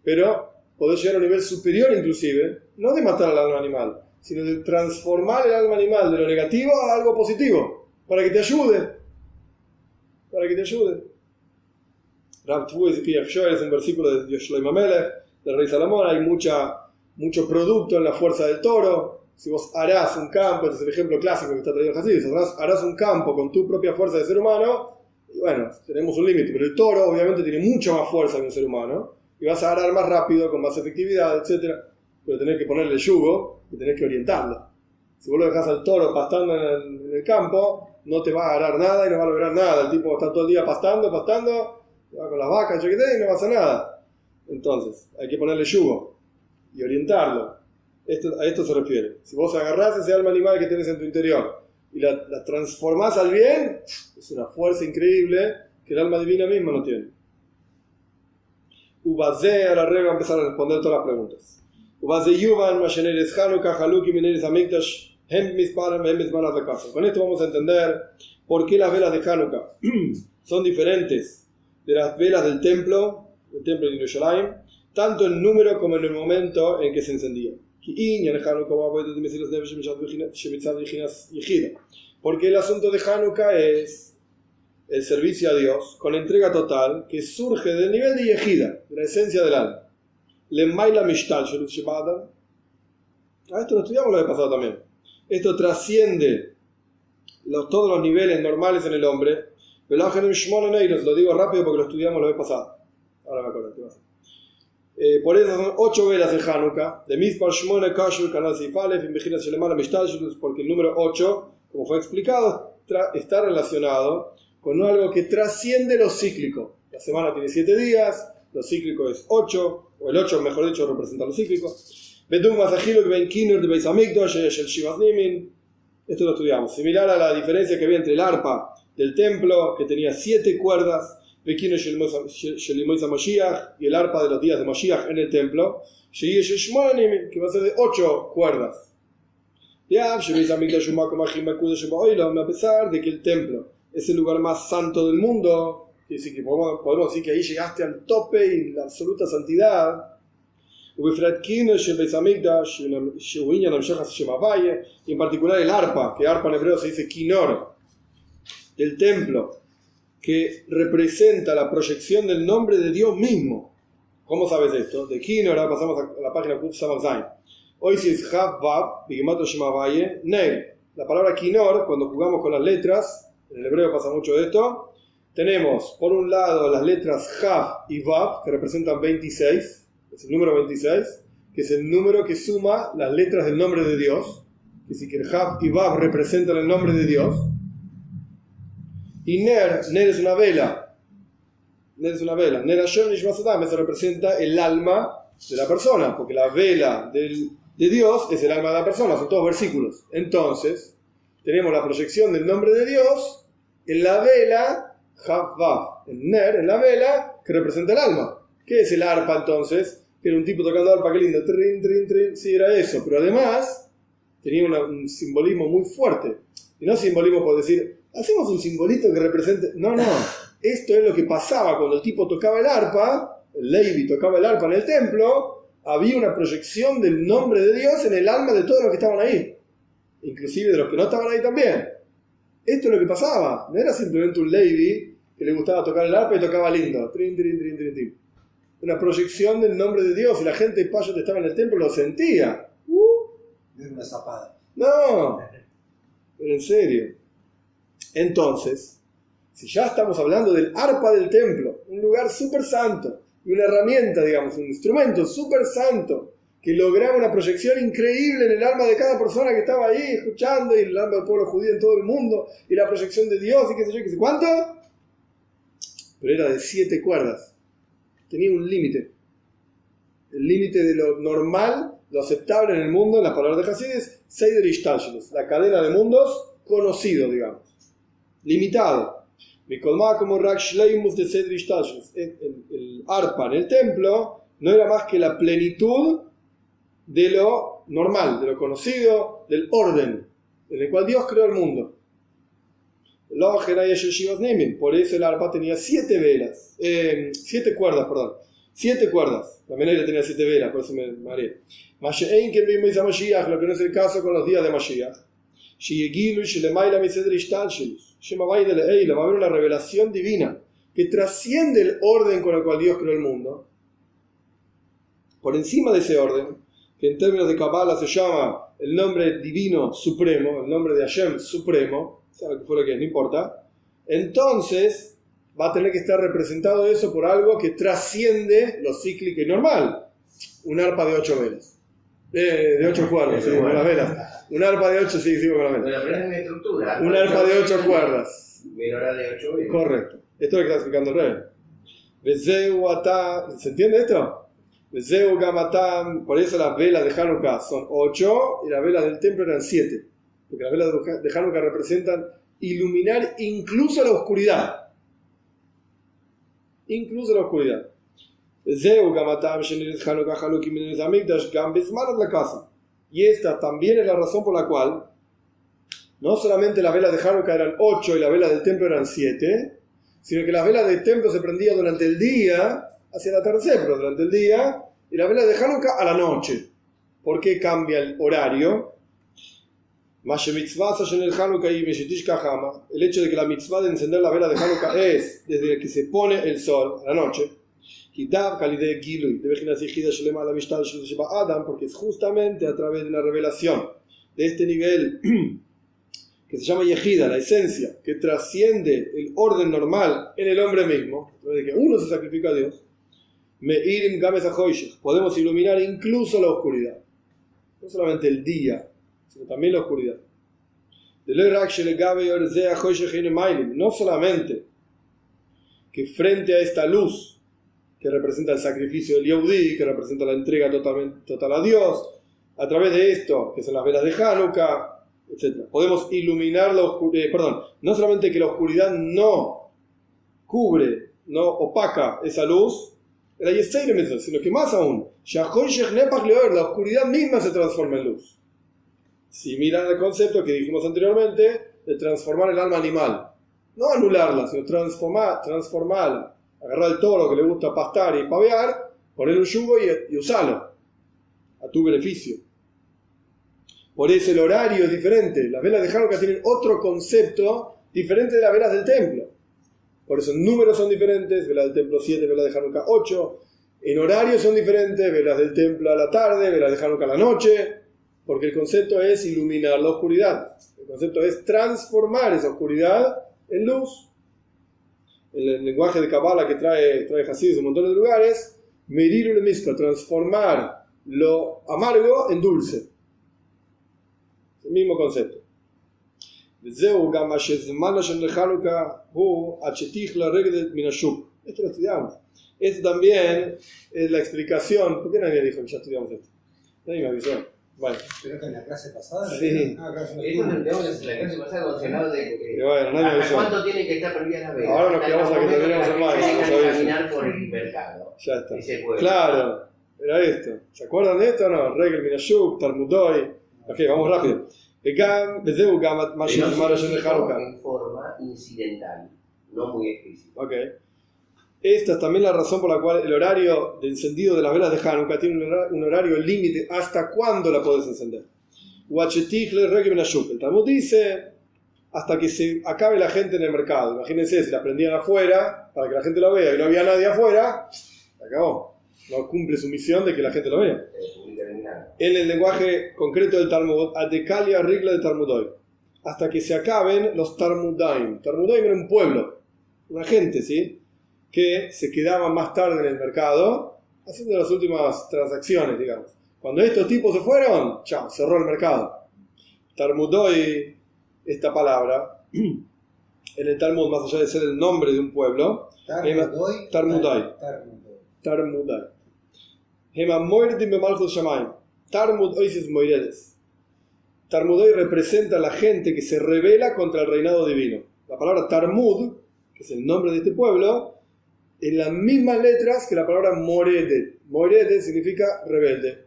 Pero podés llegar a un nivel superior inclusive, no de matar al alma animal, sino de transformar el alma animal de lo negativo a algo positivo, para que te ayude. Rav Tvu dice que es un versículo de Shlomo Melech, del rey Salomón, hay mucho producto en la fuerza del toro, Si vos harás un campo, este es el ejemplo clásico que está trayendo Hasidus, harás un campo con tu propia fuerza de ser humano, y bueno, tenemos un límite, pero el toro obviamente tiene mucha más fuerza que un ser humano, y vas a arar más rápido, con más efectividad, etc. Pero tenés que ponerle yugo y tenés que orientarlo. Si vos lo dejás al toro pastando en el campo, no te va a arar nada y no va a lograr nada. El tipo está todo el día pastando, va con las vacas, yo qué sé, y no pasa nada. Entonces, hay que ponerle yugo y orientarlo. A esto se refiere. Si vos agarrás ese alma animal que tenés en tu interior y la transformás al bien, es una fuerza increíble que el alma divina misma no tiene. Ubazé, ahora Rey va a empezar a responder todas las preguntas. Ubazé Yuvan, Masheneres Hanukkah, Haluki, Mineres Amikdash, Hem Misparam, Hem Mismanat de casa. Con esto vamos a entender por qué las velas de Hanukkah son diferentes de las velas del templo de Yerushalayim, tanto en número como en el momento en que se encendían. Porque el asunto de Hanukkah es el servicio a Dios con entrega total que surge del nivel de Yehida, de la esencia del alma. Esto lo estudiamos la vez pasada también. Esto trasciende todos los niveles normales en el hombre. Lo digo rápido porque lo estudiamos la vez pasada. Ahora me acuerdo. Por eso son 8 velas en Hanukkah, de Mispar Shmone Kashur Kanal Sifalef, Invejinas Shelemala Mishtalshus, porque el número 8, como fue explicado, está relacionado con algo que trasciende lo cíclico. La semana tiene 7 días, lo cíclico es 8, o el 8, mejor dicho, representa lo cíclico. Bedum Masahiluk Ben Kinur de Beis Hamikdash, el Shivas Nimin. Esto lo estudiamos. Similar a la diferencia que había entre el arpa del templo, que tenía 7 cuerdas, y el arpa de los días de Mashiach en el templo, que va a ser de 8 cuerdas. A pesar de que el templo es el lugar más santo del mundo, quiere decir que podemos decir que ahí llegaste al tope y la absoluta santidad, y en particular el arpa, que arpa en hebreo se dice kinor, del templo, que representa la proyección del nombre de Dios mismo. ¿Cómo sabes esto? De Kinor, ahora pasamos a la página Kuf Samazai. Hoy si es Hav Vav, Bigimato Shemavaye, Neil. La palabra Kinor, cuando jugamos con las letras, en el hebreo pasa mucho de esto, tenemos por un lado las letras Hav y Vav, que representan 26, es el número 26, que es el número que suma las letras del nombre de Dios, que si que el Hav y Vav representan el nombre de Dios. Y Ner es una vela. Ner Hashem Nishmasadam, eso representa el alma de la persona, porque la vela de Dios es el alma de la persona, son todos versículos. Entonces, tenemos la proyección del nombre de Dios en la vela, Hav, en Ner, en la vela, que representa el alma. ¿Qué es el arpa entonces? Que era un tipo tocando arpa, qué lindo, trin, trin, trin. Sí, era eso, pero además tenía un simbolismo muy fuerte. Y no simbolismo por decir, hacemos un simbolito que represente... No, esto es lo que pasaba cuando el tipo tocaba el arpa, el Levi tocaba el arpa en el templo, había una proyección del nombre de Dios en el alma de todos los que estaban ahí, inclusive de los que no estaban ahí también. Esto es lo que pasaba, no era simplemente un Levi que le gustaba tocar el arpa y tocaba lindo, trin, trin, trin, trin, trin. Una proyección del nombre de Dios, y la gente de Payo que estaba en el templo lo sentía. Es una zapada. No, pero en serio. Entonces, si ya estamos hablando del arpa del templo, un lugar súper santo, y una herramienta, digamos, un instrumento súper santo, que lograba una proyección increíble en el alma de cada persona que estaba ahí escuchando, y el alma del pueblo judío en todo el mundo, y la proyección de Dios, y qué sé yo, qué sé cuánto, pero era de 7 cuerdas, tenía un límite, el límite de lo normal, lo aceptable en el mundo, en las palabras de Hasidus, Seider Ishtalshelus, la cadena de mundos conocido, digamos, limitado. Mikolma como Rak Shleimus de Seider Ishtalshelus, el arpa en el templo no era más que la plenitud de lo normal, de lo conocido, del orden en el cual Dios creó el mundo. Por eso el arpa tenía 7 velas, 7 cuerdas, perdón. 7 cuerdas. La menera tenía 7 velas, por eso me mareé. Lo que no es el caso con los días de Mashiach. Va a haber una revelación divina que trasciende el orden con el cual Dios creó el mundo. Por encima de ese orden, que en términos de Kabbalah se llama el nombre divino supremo, el nombre de Hashem supremo, sabe que fue lo que es, no importa, entonces va a tener que estar representado eso por algo que trasciende lo cíclico y normal. Un arpa de 8 velas. De 8 cuerdas, sí, con las velas. Un arpa de 8, sí, con las velas. Bueno, pero es una estructura. Un arpa de 8 cuerdas. Menorá de 8 velas. Correcto. Esto es lo que está explicando el rey. ¿Se entiende esto? Por eso las velas de Hanukkah son 8 y las velas del templo eran 7. Porque las velas de Hanukkah representan iluminar incluso la oscuridad. Incluso la oscuridad. Y esta también es la razón por la cual no solamente las velas de Hanukkah eran 8 y las velas del templo eran 7, sino que las velas del templo se prendían durante el día, hacia el atardecer, pero durante el día, y las velas de Hanukkah a la noche. ¿Por qué cambia el horario? El hecho de que la mitzvah de encender la vela de Hanukkah es desde que se pone el sol a la noche, porque es justamente a través de una revelación de este nivel que se llama Yehida, la esencia, que trasciende el orden normal en el hombre mismo, a través de que uno se sacrifica a Dios, podemos iluminar incluso la oscuridad, no solamente el día, sino también la oscuridad. No solamente que frente a esta luz que representa el sacrificio del Yehudí, que representa la entrega total a Dios, a través de esto, que son las velas de Hanukkah, etc. Podemos iluminar la oscuridad, no solamente que la oscuridad no cubre, no opaca esa luz, sino que más aún, la oscuridad misma se transforma en luz. Similar al concepto que dijimos anteriormente de transformar el alma animal. No anularla, sino transformarla. Agarrar el toro que le gusta pastar y pavear, poner un yugo y usarlo a tu beneficio. Por eso el horario es diferente. Las velas de Hanukkah tienen otro concepto diferente de las velas del templo. Por eso en números son diferentes, velas del templo 7, velas de Hanukkah 8. En horario son diferentes, velas del templo a la tarde, velas de Hanukkah a la noche. Porque el concepto es iluminar la oscuridad. El concepto es transformar esa oscuridad en luz. En el lenguaje de Kabbalah que trae Hasidus en un montón de lugares, medir el mezcla, transformar lo amargo en dulce. El mismo concepto. Esto lo estudiamos. Esto también es la explicación. ¿Por qué nadie me dijo que ya estudiamos esto? Nadie me avisó. Bueno. Creo que en la clase pasada. Sí. Esto lo entendemos en la clase pasada cuando se hablaba de que ¿hasta cuánto tiene que estar prendida la vela. Ahora nos quedamos a que tendríamos el mar. Caminar por el mercado. Ya está. Claro, era esto. ¿Se acuerdan de esto o no? Regel Minashuk, Talmudoy. Ok, vamos rápido. En forma incidental, no muy explícita. Ok. Esta es también la razón por la cual el horario de encendido de las velas de Hanukkah tiene un horario límite. ¿Hasta cuándo la puedes encender? El Talmud dice hasta que se acabe la gente en el mercado. Imagínense, si la prendían afuera para que la gente lo vea y no había nadie afuera, se acabó. No cumple su misión de que la gente lo vea. En el lenguaje concreto del Talmud, Adekalia regla de Talmudoy, hasta que se acaben los Talmudaim. Talmudaim era un pueblo, una gente, ¿sí?, que se quedaban más tarde en el mercado haciendo las últimas transacciones, digamos. Cuando estos tipos se fueron, chao, cerró el mercado. Talmudoy, esta palabra, en el Talmud, más allá de ser el nombre de un pueblo, Talmudoy. Talmudoy representa a la gente que se rebela contra el reinado divino. La palabra Talmud, que es el nombre de este pueblo, en las mismas letras que la palabra Moredet. Moredet significa rebelde.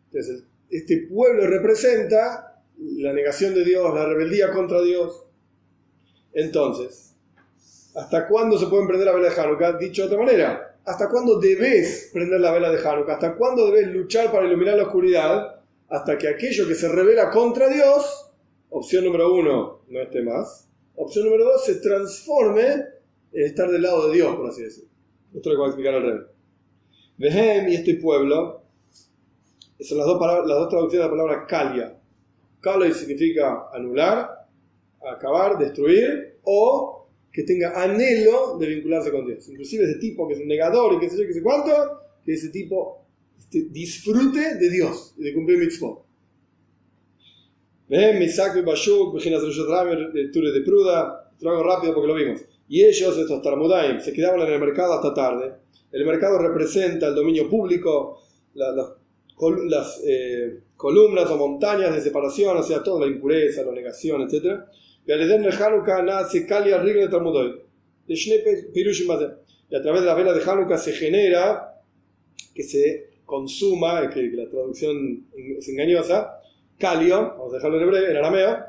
Entonces, este pueblo representa la negación de Dios, la rebeldía contra Dios. Entonces, ¿hasta cuándo se pueden prender la vela de Hanukkah? Dicho de otra manera, ¿hasta cuándo debes prender la vela de Hanukkah? ¿Hasta cuándo debes luchar para iluminar la oscuridad? Hasta que aquello que se rebela contra Dios, opción número 1, no esté más. Opción número 2, se transforme en estar del lado de Dios, por así decirlo. Esto es lo que va a explicar el rey. Vehem, y este pueblo, Esas son las dos traducciones de la palabra kalia. Kali significa anular, acabar, destruir, o que tenga anhelo de vincularse con Dios. Inclusive ese tipo que es un negador y qué sé yo, qué sé cuánto, que ese tipo disfrute de Dios y de cumplir mitzvot. Misak y Bashuk, Bejinas Rosh Hashanah, lectura de Pruda, lo hago rápido porque lo vimos. Y ellos, estos Talmudaim, se quedaban en el mercado hasta tarde. El mercado representa el dominio público, las columnas o montañas de separación, o sea, toda la impureza, la negación, etc. Y a través de la vela de Hanukkah se genera, que se consuma, que la traducción es engañosa, calio, vamos a dejarlo en hebreo, en arameo,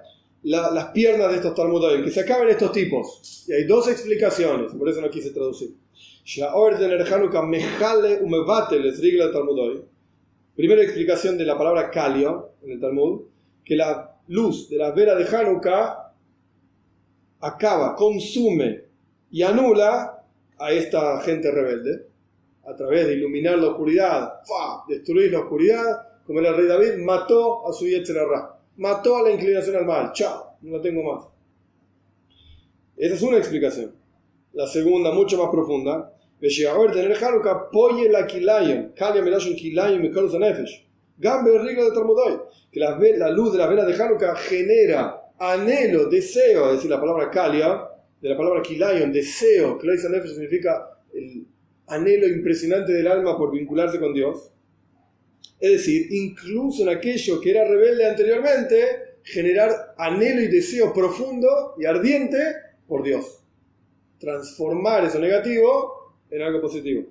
las piernas de estos Talmudaim, que se acaben estos tipos. Y hay dos explicaciones, por eso no quise traducir. Primera explicación de la palabra calio en el Talmud, que la luz de la vela de Hanukkah acaba, consume y anula a esta gente rebelde a través de iluminar la oscuridad, destruir la oscuridad, como el rey David mató a su Yetzer Hara, mató a la inclinación al mal, chao, no la tengo más. Esa es una explicación. La segunda, mucho más profunda, que la luz de la vela de Hanukkah genera anhelo, deseo, es decir, la palabra kalia, de la palabra kilayon, deseo, Kleisa Nefesh significa el anhelo impresionante del alma por vincularse con Dios. Es decir, incluso en aquello que era rebelde anteriormente, generar anhelo y deseo profundo y ardiente por Dios. Transformar eso negativo en algo positivo.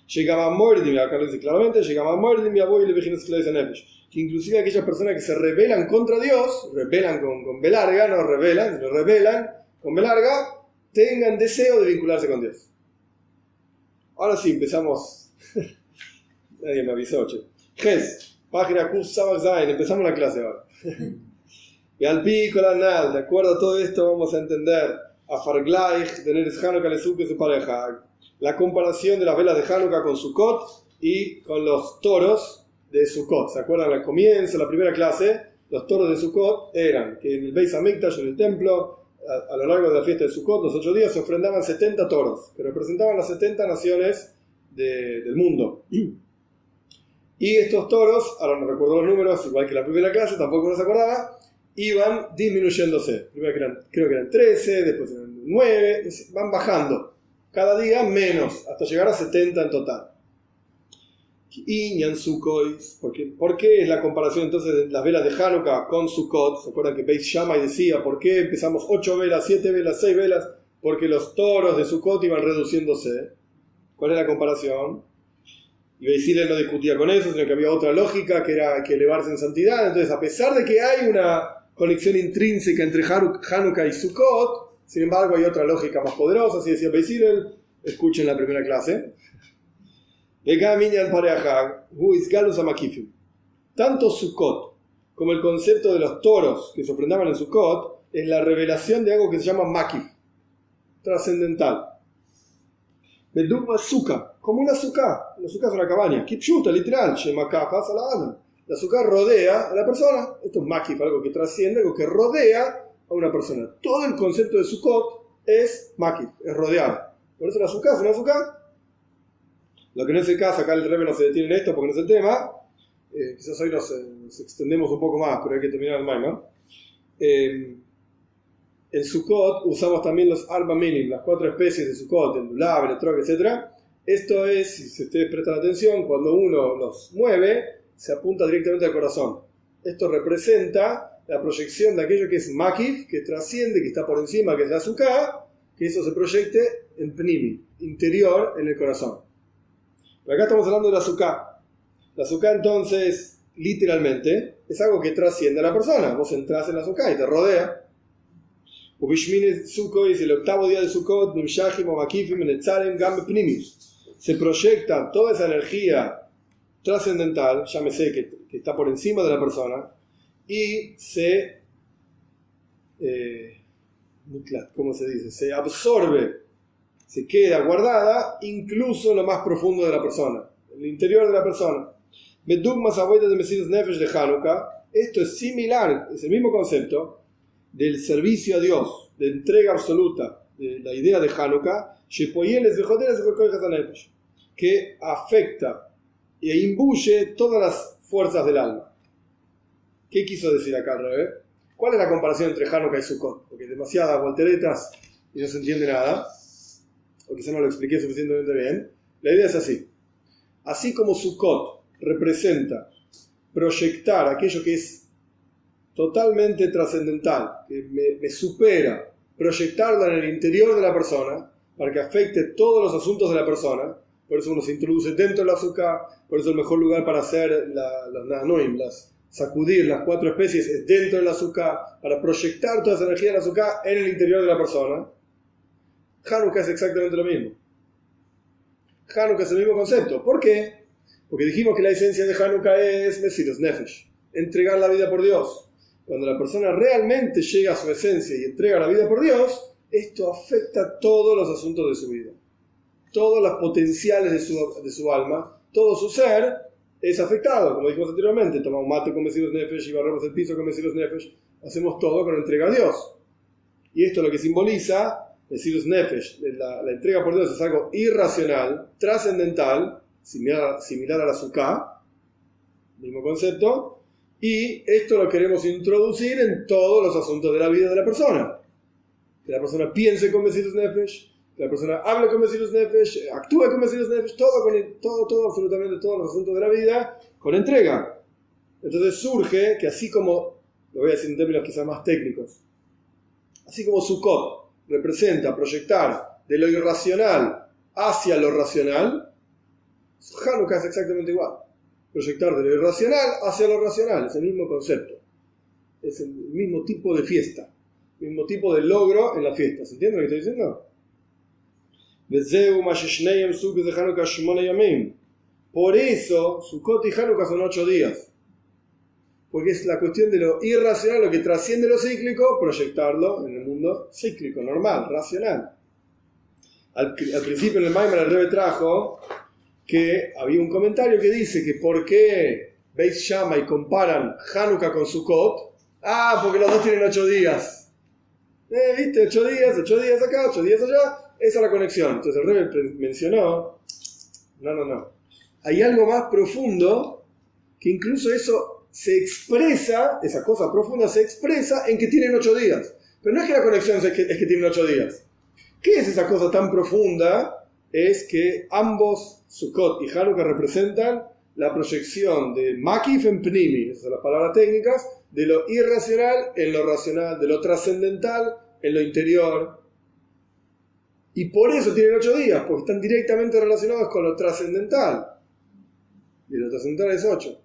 Llegaba a Mordim, acá lo dice claramente, llegaba a Mordim y a Boy le Vejinas Kleisa Nefesh. Que inclusive aquellas personas que se rebelan contra Dios, rebelan con B larga, no rebelan, sino rebelan con B larga, tengan deseo de vincularse con Dios. Ahora sí, empezamos. Nadie me avisó, che. Ges, página Kuf Sabak Zain, empezamos la clase ahora. Y al pico la nal, de acuerdo a todo esto vamos a entender a Farglaich, de Neres Hanukkah Lesuke y su pareja. La comparación de las velas de Hanukkah con Sukkot y con los toros de Sukkot. ¿Se acuerdan al comienzo, la primera clase? Los toros de Sukkot eran que en el Beis Hamikdash, en el templo, a lo largo de la fiesta de Sukkot, los 8 días, se ofrendaban 70 toros, que representaban las 70 naciones del mundo. Y estos toros, ahora no recuerdo los números, igual que la primera clase, tampoco los acordaba, iban disminuyéndose. Primero creo que eran 13, después eran 9, van bajando. Cada día menos, hasta llegar a 70 en total. Y ¿por qué es la comparación entonces de las velas de Hanukkah con Sukkot? ¿Se acuerdan que Beis Shammai decía por qué empezamos 8 velas, 7 velas, 6 velas? Porque los toros de Sukkot iban reduciéndose. ¿Cuál es la comparación? Y Beis Hillel no discutía con eso, sino que había otra lógica que era que elevarse en santidad. Entonces, a pesar de que hay una conexión intrínseca entre Hanukkah y Sukkot, sin embargo hay otra lógica más poderosa, así decía Beis Hillel. Escuchen la primera clase. Tanto Sukkot como el concepto de los toros que se ofrendaban en Sukkot es la revelación de algo que se llama Makif, trascendental. Como una sukkah. Una sukkah es una cabaña. Kipshuta, literal. La sukkah rodea a la persona. Esto es Makif, algo que trasciende, algo que rodea a una persona. Todo el concepto de Sukkot es Makif, es rodeado. Por eso la sukkah es una sukkah. Lo que no es el caso, acá el Rebbe no se detiene en esto porque no es el tema. Quizás hoy nos extendemos un poco más, pero hay que terminar el Maimon. En Sukkot usamos también los Arba Minim, las 4 especies de Sukkot, el Lulav, el Etrog, etc. Esto es, si ustedes prestan atención, cuando uno los mueve, se apunta directamente al corazón. Esto representa la proyección de aquello que es Makif, que trasciende, que está por encima, que es la Sukkah, que eso se proyecte en Pnimi, interior, en el corazón. Pero acá estamos hablando de la Sukkah. La Sukkah entonces, literalmente, es algo que trasciende a la persona. Vos entras en la Sukkah y te rodea. Es el octavo día de Sukkot, se proyecta toda esa energía trascendental, llámese que está por encima de la persona, y se se absorbe, se queda guardada incluso en lo más profundo de la persona, en el interior de la persona. Bedugmas Avodas de Mesiras Nefesh de Hanukkah. Esto es similar, es el mismo concepto del servicio a Dios, de entrega absoluta, de la idea de Hanukkah, que afecta e imbuye todas las fuerzas del alma. ¿Qué quiso decir acá al revés? ¿Cuál es la comparación entre Hanukkah y Sukkot? Porque demasiadas volteretas y no se entiende nada, o quizá no lo expliqué suficientemente bien. La idea es así. Así como Sukkot representa proyectar aquello que es totalmente trascendental, que me supera, proyectarla en el interior de la persona para que afecte todos los asuntos de la persona. Por eso uno se introduce dentro del azúcar, por eso el mejor lugar para hacer sacudir las 4 especies es dentro del azúcar, para proyectar toda esa energía del azúcar en el interior de la persona. Hanukkah es exactamente lo mismo. Hanukkah es el mismo concepto. ¿Por qué? Porque dijimos que la esencia de Hanukkah es Mesiras Nefesh, entregar la vida por Dios. Cuando la persona realmente llega a su esencia y entrega la vida por Dios, esto afecta todos los asuntos de su vida. Todos los potenciales de su alma, todo su ser es afectado. Como dijimos anteriormente, tomamos mate con Mesiras Nefesh y barremos el piso con Mesiras Nefesh. Hacemos todo con entrega a Dios. Y esto lo que simboliza, Mesiras Nefesh, la entrega por Dios, es algo irracional, trascendental, similar a la Sukkah, mismo concepto, y esto lo queremos introducir en todos los asuntos de la vida de la persona. Que la persona piense con Mesiras Nefesh, que la persona hable con Mesiras Nefesh, actúe con Mesiras Nefesh, todo, absolutamente todos los asuntos de la vida, con entrega. Entonces surge que así como, lo voy a decir en términos quizás más técnicos, así como Sukkot representa proyectar de lo irracional hacia lo racional, Hanukkah es exactamente igual. Proyectar de lo irracional hacia lo racional, es el mismo concepto. Es el mismo tipo de fiesta, el mismo tipo de logro en la fiesta. ¿Se entiende lo que estoy diciendo? Por eso, Sukkot y Hanukkah son 8 días. Porque es la cuestión de lo irracional, lo que trasciende lo cíclico, proyectarlo en el mundo cíclico, normal, racional. Al principio en el Maimar el Rebbe trajo que había un comentario que dice que por qué Beis Shammai comparan Hanukkah con Sukkot. Porque los dos tienen 8 días. ¿Viste? 8 días acá, 8 días allá. Esa es la conexión. Entonces el Rebbe mencionó, no. Hay algo más profundo que incluso eso se expresa, esa cosa profunda se expresa en que tienen 8 días. Pero no es que la conexión es que tienen 8 días. ¿Qué es esa cosa tan profunda? Es que ambos, Sukkot y Hanukkah, representan la proyección de Makif en Pnimi, esas son las palabras técnicas, de lo irracional en lo racional, de lo trascendental en lo interior. Y por eso tienen 8 días, porque están directamente relacionados con lo trascendental. Y lo trascendental es 8.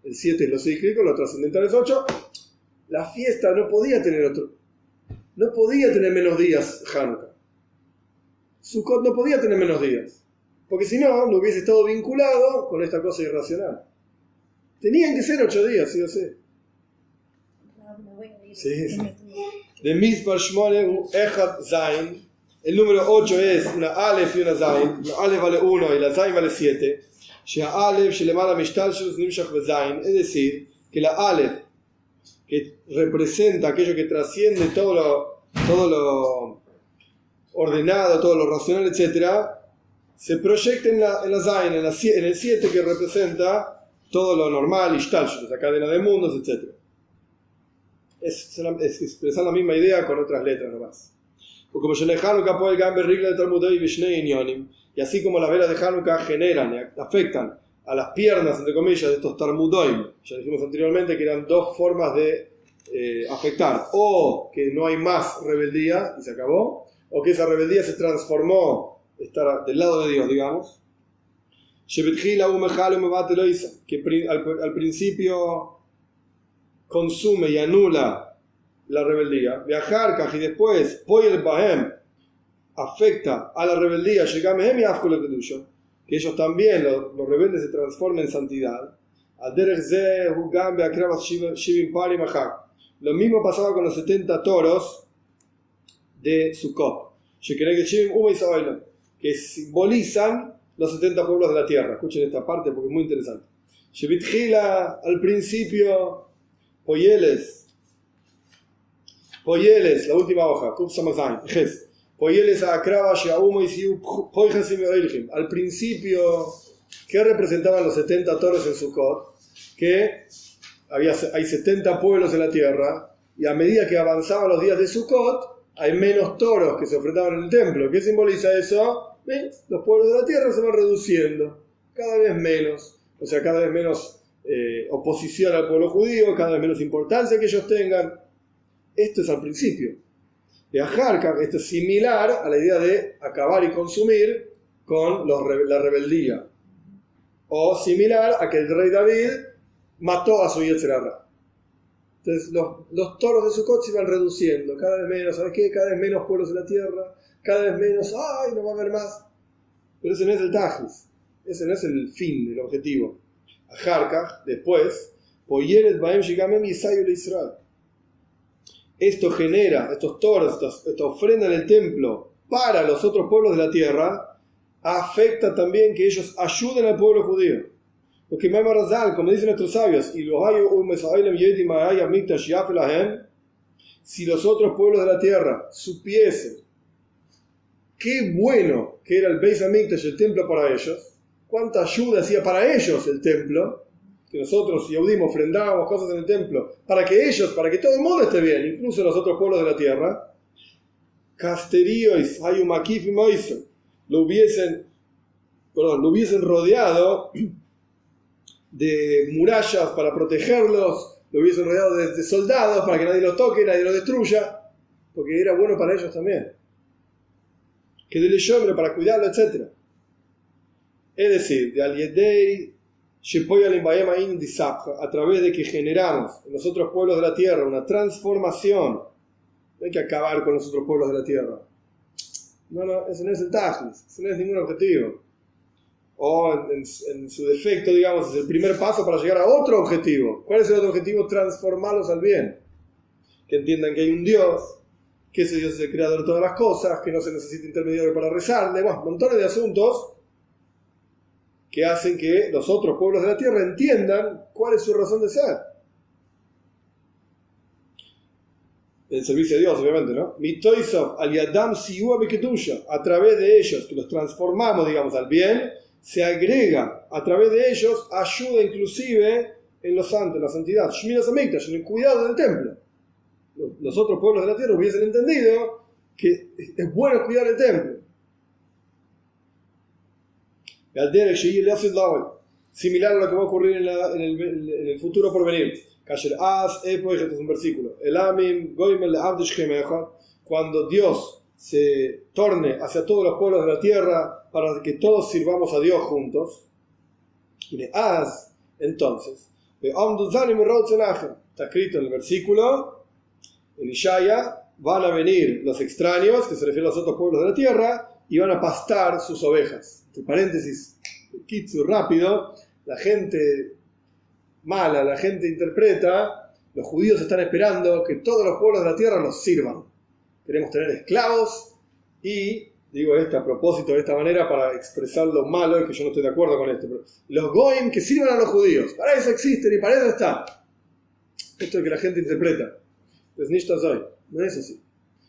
El 7 es lo cíclico, lo trascendental es 8. La fiesta no podía tener menos días, Hanukkah. Sukkot no podía tener menos días, porque si no hubiese estado vinculado con esta cosa irracional. Tenían que ser 8 días, sí o sí. Sí. De Mispar Shmone Echad Zain, el número 8 es una Aleph y una Zain. La Aleph vale 1 y la Zain vale 7. Es decir, que la Aleph, que representa aquello que trasciende todo lo ordenado, todo lo racional, etc., se proyecta en la Zain, en el 7, que representa todo lo normal, Ishtalshus, la cadena de mundos, etc. Es expresar la misma idea con otras letras nomás. Y así como las velas de Hanukkah generan y afectan a las piernas, entre comillas, de estos Talmudoim, ya dijimos anteriormente que eran 2 formas de afectar: o que no hay más rebeldía y se acabó, o que esa rebeldía se transformó, estar del lado de Dios, digamos. Que al principio consume y anula la rebeldía. Viajar y después afecta a la rebeldía, que ellos también, los rebeldes, se transforman en santidad. Lo mismo pasaba con los 70 toros de Sukkot, que simbolizan los 70 pueblos de la tierra. Escuchen esta parte porque es muy interesante. Shebitjila, al principio, Poyeles, la última hoja, Kuf Samazan, Jes. Poyeles a Akraba, Sheaumo y Siu, Poijasim Eilhim. Al principio, ¿qué representaban los 70 toros en Sukkot? Que hay 70 pueblos en la tierra, y a medida que avanzaban los días de Sukkot, hay menos toros que se ofrendaban en el templo. ¿Qué simboliza eso? Los pueblos de la tierra se van reduciendo, cada vez menos. O sea, cada vez menos oposición al pueblo judío, cada vez menos importancia que ellos tengan. Esto es al principio. De Ajarca, esto es similar a la idea de acabar y consumir con la rebeldía. O similar a que el rey David mató a su Yetzer Hara. Entonces los toros de Sukkot se iban reduciendo, cada vez menos, ¿sabes qué? Cada vez menos pueblos en la tierra, cada vez menos, ¡ay, no va a haber más! Pero ese no es el tajlis, ese no es el fin, el objetivo. Ajarca, después, Poyeres Baem Shigamem Yisayu le Israel. Esto genera, estos toros, esta ofrenda en el templo para los otros pueblos de la tierra, afecta también que ellos ayuden al pueblo judío. Porque como dicen nuestros sabios, si los otros pueblos de la tierra supiesen qué bueno que era el Beis Hamikdash, el templo para ellos, cuánta ayuda hacía para ellos el templo, que nosotros, Yehudim, ofrendábamos cosas en el templo, para que todo el mundo esté bien, incluso los otros pueblos de la tierra, Casteríos, Hayumakif y Moisés, lo hubiesen rodeado de murallas para protegerlos, lo hubiesen rodeado de soldados para que nadie los toque, nadie los destruya, porque era bueno para ellos también. Que de leyombre para cuidarlo, etc. Es decir, de Aliedei, a través de que generamos en los otros pueblos de la tierra una transformación. No hay que acabar con los otros pueblos de la tierra. No, ese no es el tajlis, ese no es ningún objetivo. O en su defecto, digamos, es el primer paso para llegar a otro objetivo. ¿Cuál es el otro objetivo? Transformarlos al bien. Que entiendan que hay un Dios, que ese Dios es el creador de todas las cosas, que no se necesita intermediario para rezarle, montones de asuntos que hacen que los otros pueblos de la tierra entiendan cuál es su razón de ser. El servicio a Dios, obviamente, ¿no? Mitoisov al Yadam Siua Beketusha, a través de ellos, que los transformamos, digamos, al bien, se agrega a través de ellos ayuda inclusive en los santos, en la santidad, Shmiras Hamikdash, en el cuidado del templo. Los otros pueblos de la tierra hubiesen entendido que es bueno cuidar el templo. Similar a lo que va a ocurrir en el futuro por venir. Este es un versículo. Cuando Dios se torne hacia todos los pueblos de la tierra para que todos sirvamos a Dios juntos. Entonces, está escrito en el versículo, en Ishaya, van a venir los extraños, que se refieren a los otros pueblos de la tierra, y van a pastar sus ovejas. Entre paréntesis, kitsu rápido, la gente mala, la gente interpreta, los judíos están esperando que todos los pueblos de la tierra los sirvan. Queremos tener esclavos y, digo esto a propósito de esta manera para expresar lo malo, que yo no estoy de acuerdo con esto, pero los goyim que sirvan a los judíos, para eso existen y para eso están. Esto es lo que la gente interpreta. Pues Nishta Zoy, no es así.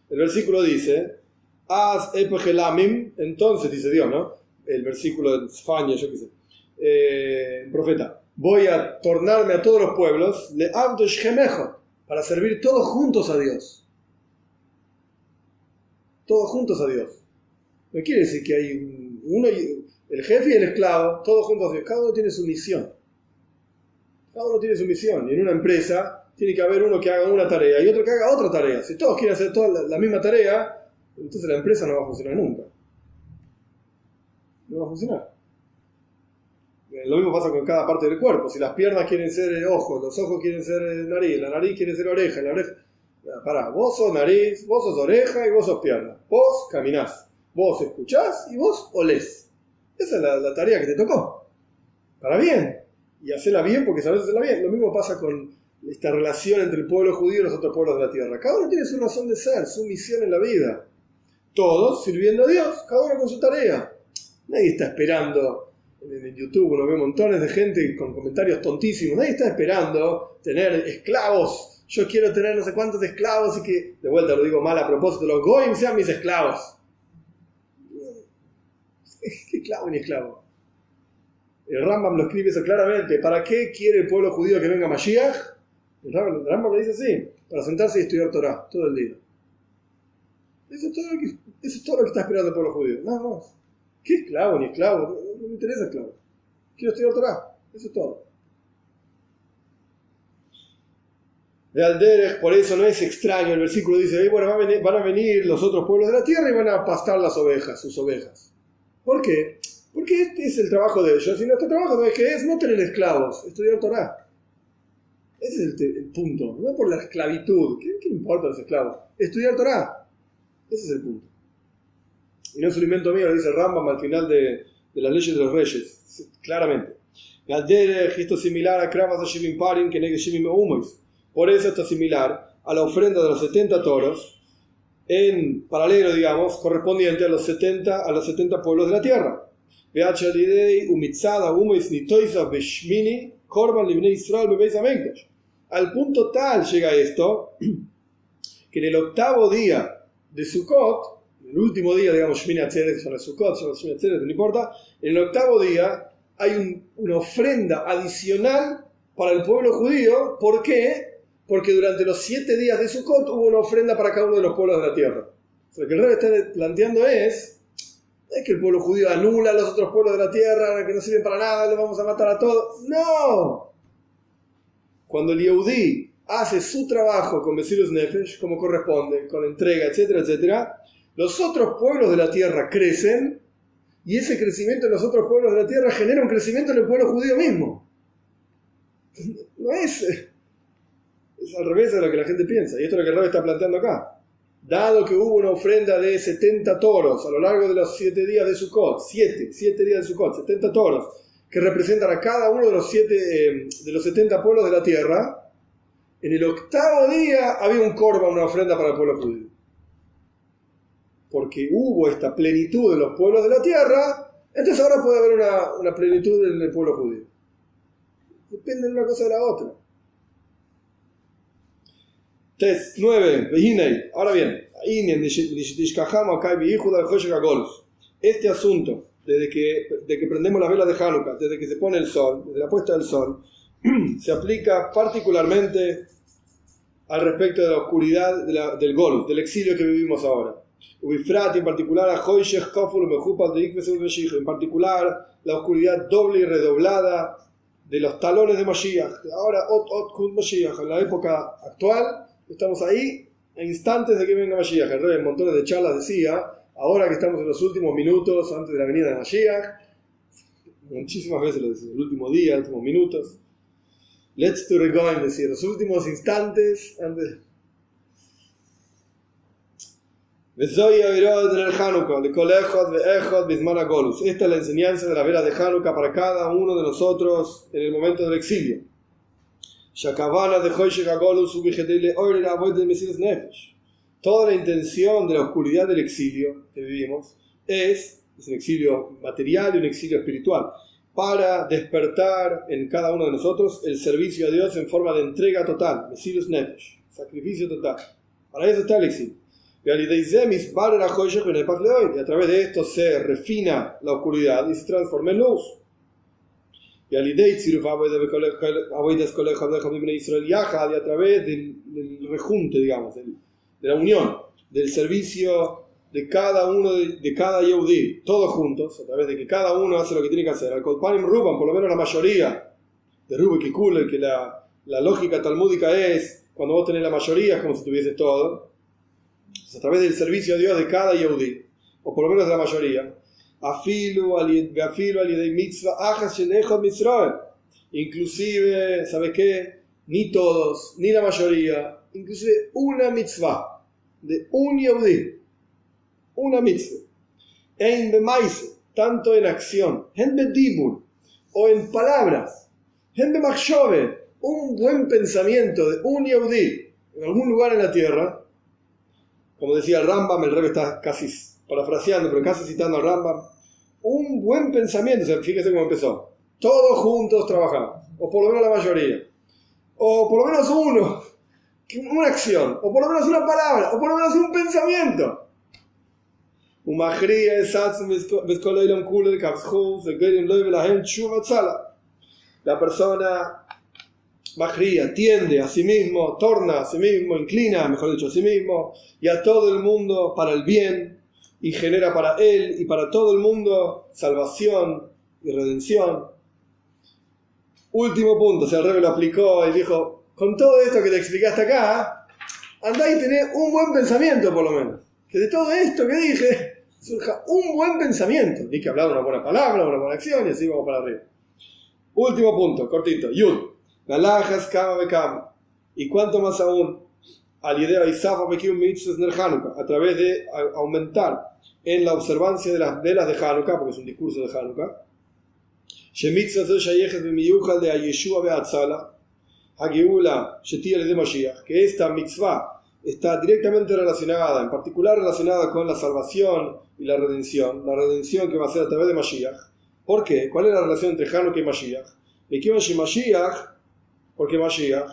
El versículo dice, Az epegelamim, entonces dice Dios, ¿no? El versículo de Sfania, yo qué sé, el profeta, voy a tornarme a todos los pueblos, le abdosh gemejo, para servir todos juntos a Dios. Todos juntos a Dios. No quiere decir que hay uno, el jefe y el esclavo, todos juntos a Dios. Cada uno tiene su misión. Cada uno tiene su misión. Y en una empresa tiene que haber uno que haga una tarea y otro que haga otra tarea. Si todos quieren hacer toda la misma tarea, entonces la empresa no va a funcionar nunca. No va a funcionar. Lo mismo pasa con cada parte del cuerpo. Si las piernas quieren ser ojos, los ojos quieren ser nariz, la nariz quiere ser oreja, la oreja... Pará, vos sos nariz, vos sos oreja y vos sos pierna. Vos caminás, vos escuchás y vos olés. Esa es la tarea que te tocó. Para bien. Y hacela bien porque sabés hacerla bien. Lo mismo pasa con esta relación entre el pueblo judío y los otros pueblos de la tierra. Cada uno tiene su razón de ser, su misión en la vida. Todos sirviendo a Dios, cada uno con su tarea. Nadie está esperando en YouTube uno ve montones de gente con comentarios tontísimos. Nadie está esperando tener esclavos. Yo quiero tener no sé cuántos esclavos y que, de vuelta lo digo mal a propósito, los goyim sean mis esclavos. ¿Qué esclavo ni esclavo? El Rambam lo escribe eso claramente. ¿Para qué quiere el pueblo judío que venga Mashiach? El Rambam lo dice así: para sentarse y estudiar Torah todo el día. Eso es todo lo que está esperando el pueblo judío. Nada más. ¿Qué esclavo ni esclavo? No me interesa esclavo. Quiero estudiar Torah. Eso es todo. De Alderech, por eso no es extraño. El versículo dice: bueno, van a venir los otros pueblos de la tierra y van a pastar las ovejas, sus ovejas. ¿Por qué? Porque este es el trabajo de ellos. Y nuestro trabajo, ¿sabes qué es? No tener esclavos, estudiar Torah. Ese es el punto. No por la esclavitud. ¿Qué importa los esclavos? Estudiar Torah. Ese es el punto. Y no es un invento mío, lo dice Rambam al final de las leyes de los reyes. Claramente. Esto es similar a Kravas Shivim Parim que Neged Shivim Umois. Por eso esto es similar a la ofrenda de los 70 toros, en paralelo, digamos, correspondiente a los 70 pueblos de la tierra. Al punto tal llega esto, que en el octavo día de Sukkot, el último día, digamos, Shmini Atzeret, ya no es Sukkot, ya no es Shmini Atzeret, no importa, en el octavo día hay una ofrenda adicional para el pueblo judío. ¿Por qué? Porque durante los 7 días de Sukkot hubo una ofrenda para cada uno de los pueblos de la tierra. O sea, lo que el rey está planteando es que el pueblo judío anula a los otros pueblos de la tierra, que no sirven para nada, los vamos a matar a todos. ¡No! Cuando el Yehudí hace su trabajo con Mesirus Nefesh, como corresponde, con entrega, etcétera, etcétera, los otros pueblos de la tierra crecen, y ese crecimiento en los otros pueblos de la tierra genera un crecimiento en el pueblo judío mismo. No es al revés de lo que la gente piensa, y esto es lo que el Rebbe está planteando acá. Dado que hubo una ofrenda de 70 toros a lo largo de los 7 días de Sukkot, 7 días de Sukkot, 70 toros, que representan a cada uno de los 70 pueblos de la tierra, en el octavo día había un korban, una ofrenda para el pueblo judío. Porque hubo esta plenitud de los pueblos de la tierra, entonces ahora puede haber una plenitud en el pueblo judío. Depende de una cosa de la otra. Test 9. Ahora bien, este asunto, desde que prendemos las velas de Hanukkah, desde que se pone el sol, desde la puesta del sol, se aplica particularmente al respecto de la oscuridad del Golus, del exilio que vivimos ahora. En particular, en particular, la oscuridad doble y redoblada de los talones de Mashiach. Ahora, Mashiach, en la época actual, estamos ahí a instantes de que venga Mashiach. El rey en montones de charlas decía, ahora que estamos en los últimos minutos antes de la venida de Mashiach, muchísimas veces lo decía, el último día, los últimos minutos, let's to regoin, decir, los últimos instantes antes. Esta es la enseñanza de la vela de Hanukkah para cada uno de nosotros en el momento del exilio. Toda la intención de la oscuridad del exilio que vivimos es un exilio material y un exilio espiritual, para despertar en cada uno de nosotros el servicio a Dios en forma de entrega total, Mesirus Nefesh, sacrificio total. Para eso está el exilio. Y a través de esto se refina la oscuridad y se transforma en luz. Y a través del rejunte, digamos, de la unión, del servicio de cada uno de cada Yehudí, todos juntos, a través de que cada uno hace lo que tiene que hacer. Al Kolpanim Ruban, por lo menos la mayoría de Rubik y Kuller, que la lógica talmúdica es, cuando vos tenés la mayoría es como si tuvieses todo. Entonces, a través del servicio a Dios de cada Yehudí, o por lo menos de la mayoría, inclusive, ¿sabes qué? Ni todos, ni la mayoría, inclusive una mitzvah de un Yehudí, una mitzvah, tanto en acción, o en palabras, un buen pensamiento de un Yehudí en algún lugar en la tierra. Como decía el Rambam, el Rebbe está casi parafraseando, pero casi citando al Rambam, un buen pensamiento. O sea, fíjese cómo empezó. Todos juntos trabajamos, o por lo menos la mayoría, o por lo menos uno, una acción, o por lo menos una palabra, o por lo menos un pensamiento. La persona Majría tiende a sí mismo, torna a sí mismo, inclina, mejor dicho, a sí mismo y a todo el mundo para el bien, y genera para él y para todo el mundo salvación y redención. Último punto, o sea, el Rebbe lo aplicó y dijo: con todo esto que te explicaste acá, andá y tenés un buen pensamiento por lo menos. Que de todo esto que dije surja un buen pensamiento. Ni que hablar una buena palabra, una buena acción, y así vamos para arriba. Último punto, cortito. Yud. Galajas kama bekama. Y cuánto más aún, al idea Isafa Bekium Mitzvahs Ner Hanukkah, a través de aumentar en la observancia de las velas de Hanukkah, porque es un discurso de Hanukkah. Shemitzvah zo shayeches b'miyuchal de Yeshua be'atzala, Hageula shetia le de Mashiach, que esta mitzvah está directamente relacionada, en particular relacionada con la salvación y la redención que va a ser a través de Mashiach. ¿Por qué? ¿Cuál es la relación entre Hanukkah y Mashiach? Porque Mashiach,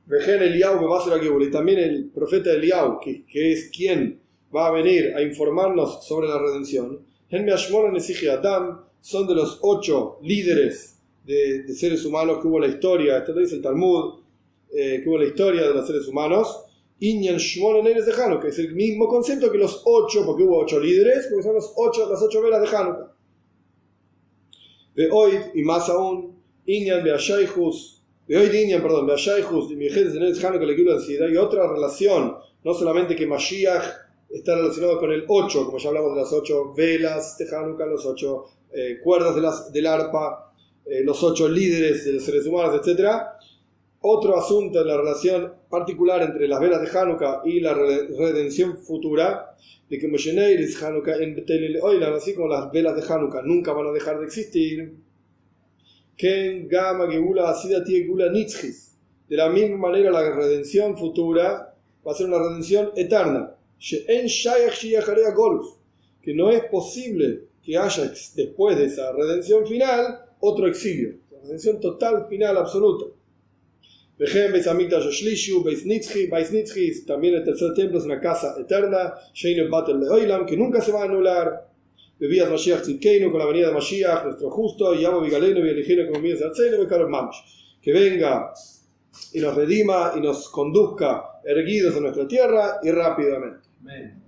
Vejen Eliyahu me va a hacer la Geula, y también el profeta Eliyahu, que es quien va a venir a informarnos sobre la redención. Son de los 8 líderes de seres humanos que hubo en la historia, esto lo dice el Talmud, que hubo en la historia de los seres humanos. Inyan Shmona Neres de Hanukkah, es el mismo concepto que los 8, porque hubo 8 líderes, porque son las 8 velas de Hanukkah. De hoy, y más aún, Inyan Beashayhus, de hoy Inyan, perdón, Beashayhus, y Mijedes de Neres Hanukkah le quiero decir, hay otra relación, no solamente que Mashiach está relacionado con el 8, como ya hablamos de las 8 velas de Hanukkah, los 8 cuerdas del arpa, los 8 líderes de los seres humanos, etc. Otro asunto en la relación particular entre las velas de Hanukkah y la redención futura, de que Mosheneiris Hanukkah en Betel Oilan, así como las velas de Hanukkah nunca van a dejar de existir, Ken Gama Geula Asidati Geula Nitzchis, de la misma manera la redención futura va a ser una redención eterna, que no es posible que haya después de esa redención final otro exilio, la redención total, final, absoluta. También el tercer templo es una casa eterna, que nunca se va a anular. Bebías Mashiach Tzidkeinu, con la venida de Mashiach, nuestro justo, y Amo Vigaleno y Eligeno como míos de Arceno, que venga y nos redima y nos conduzca erguidos a nuestra tierra y rápidamente. Amén.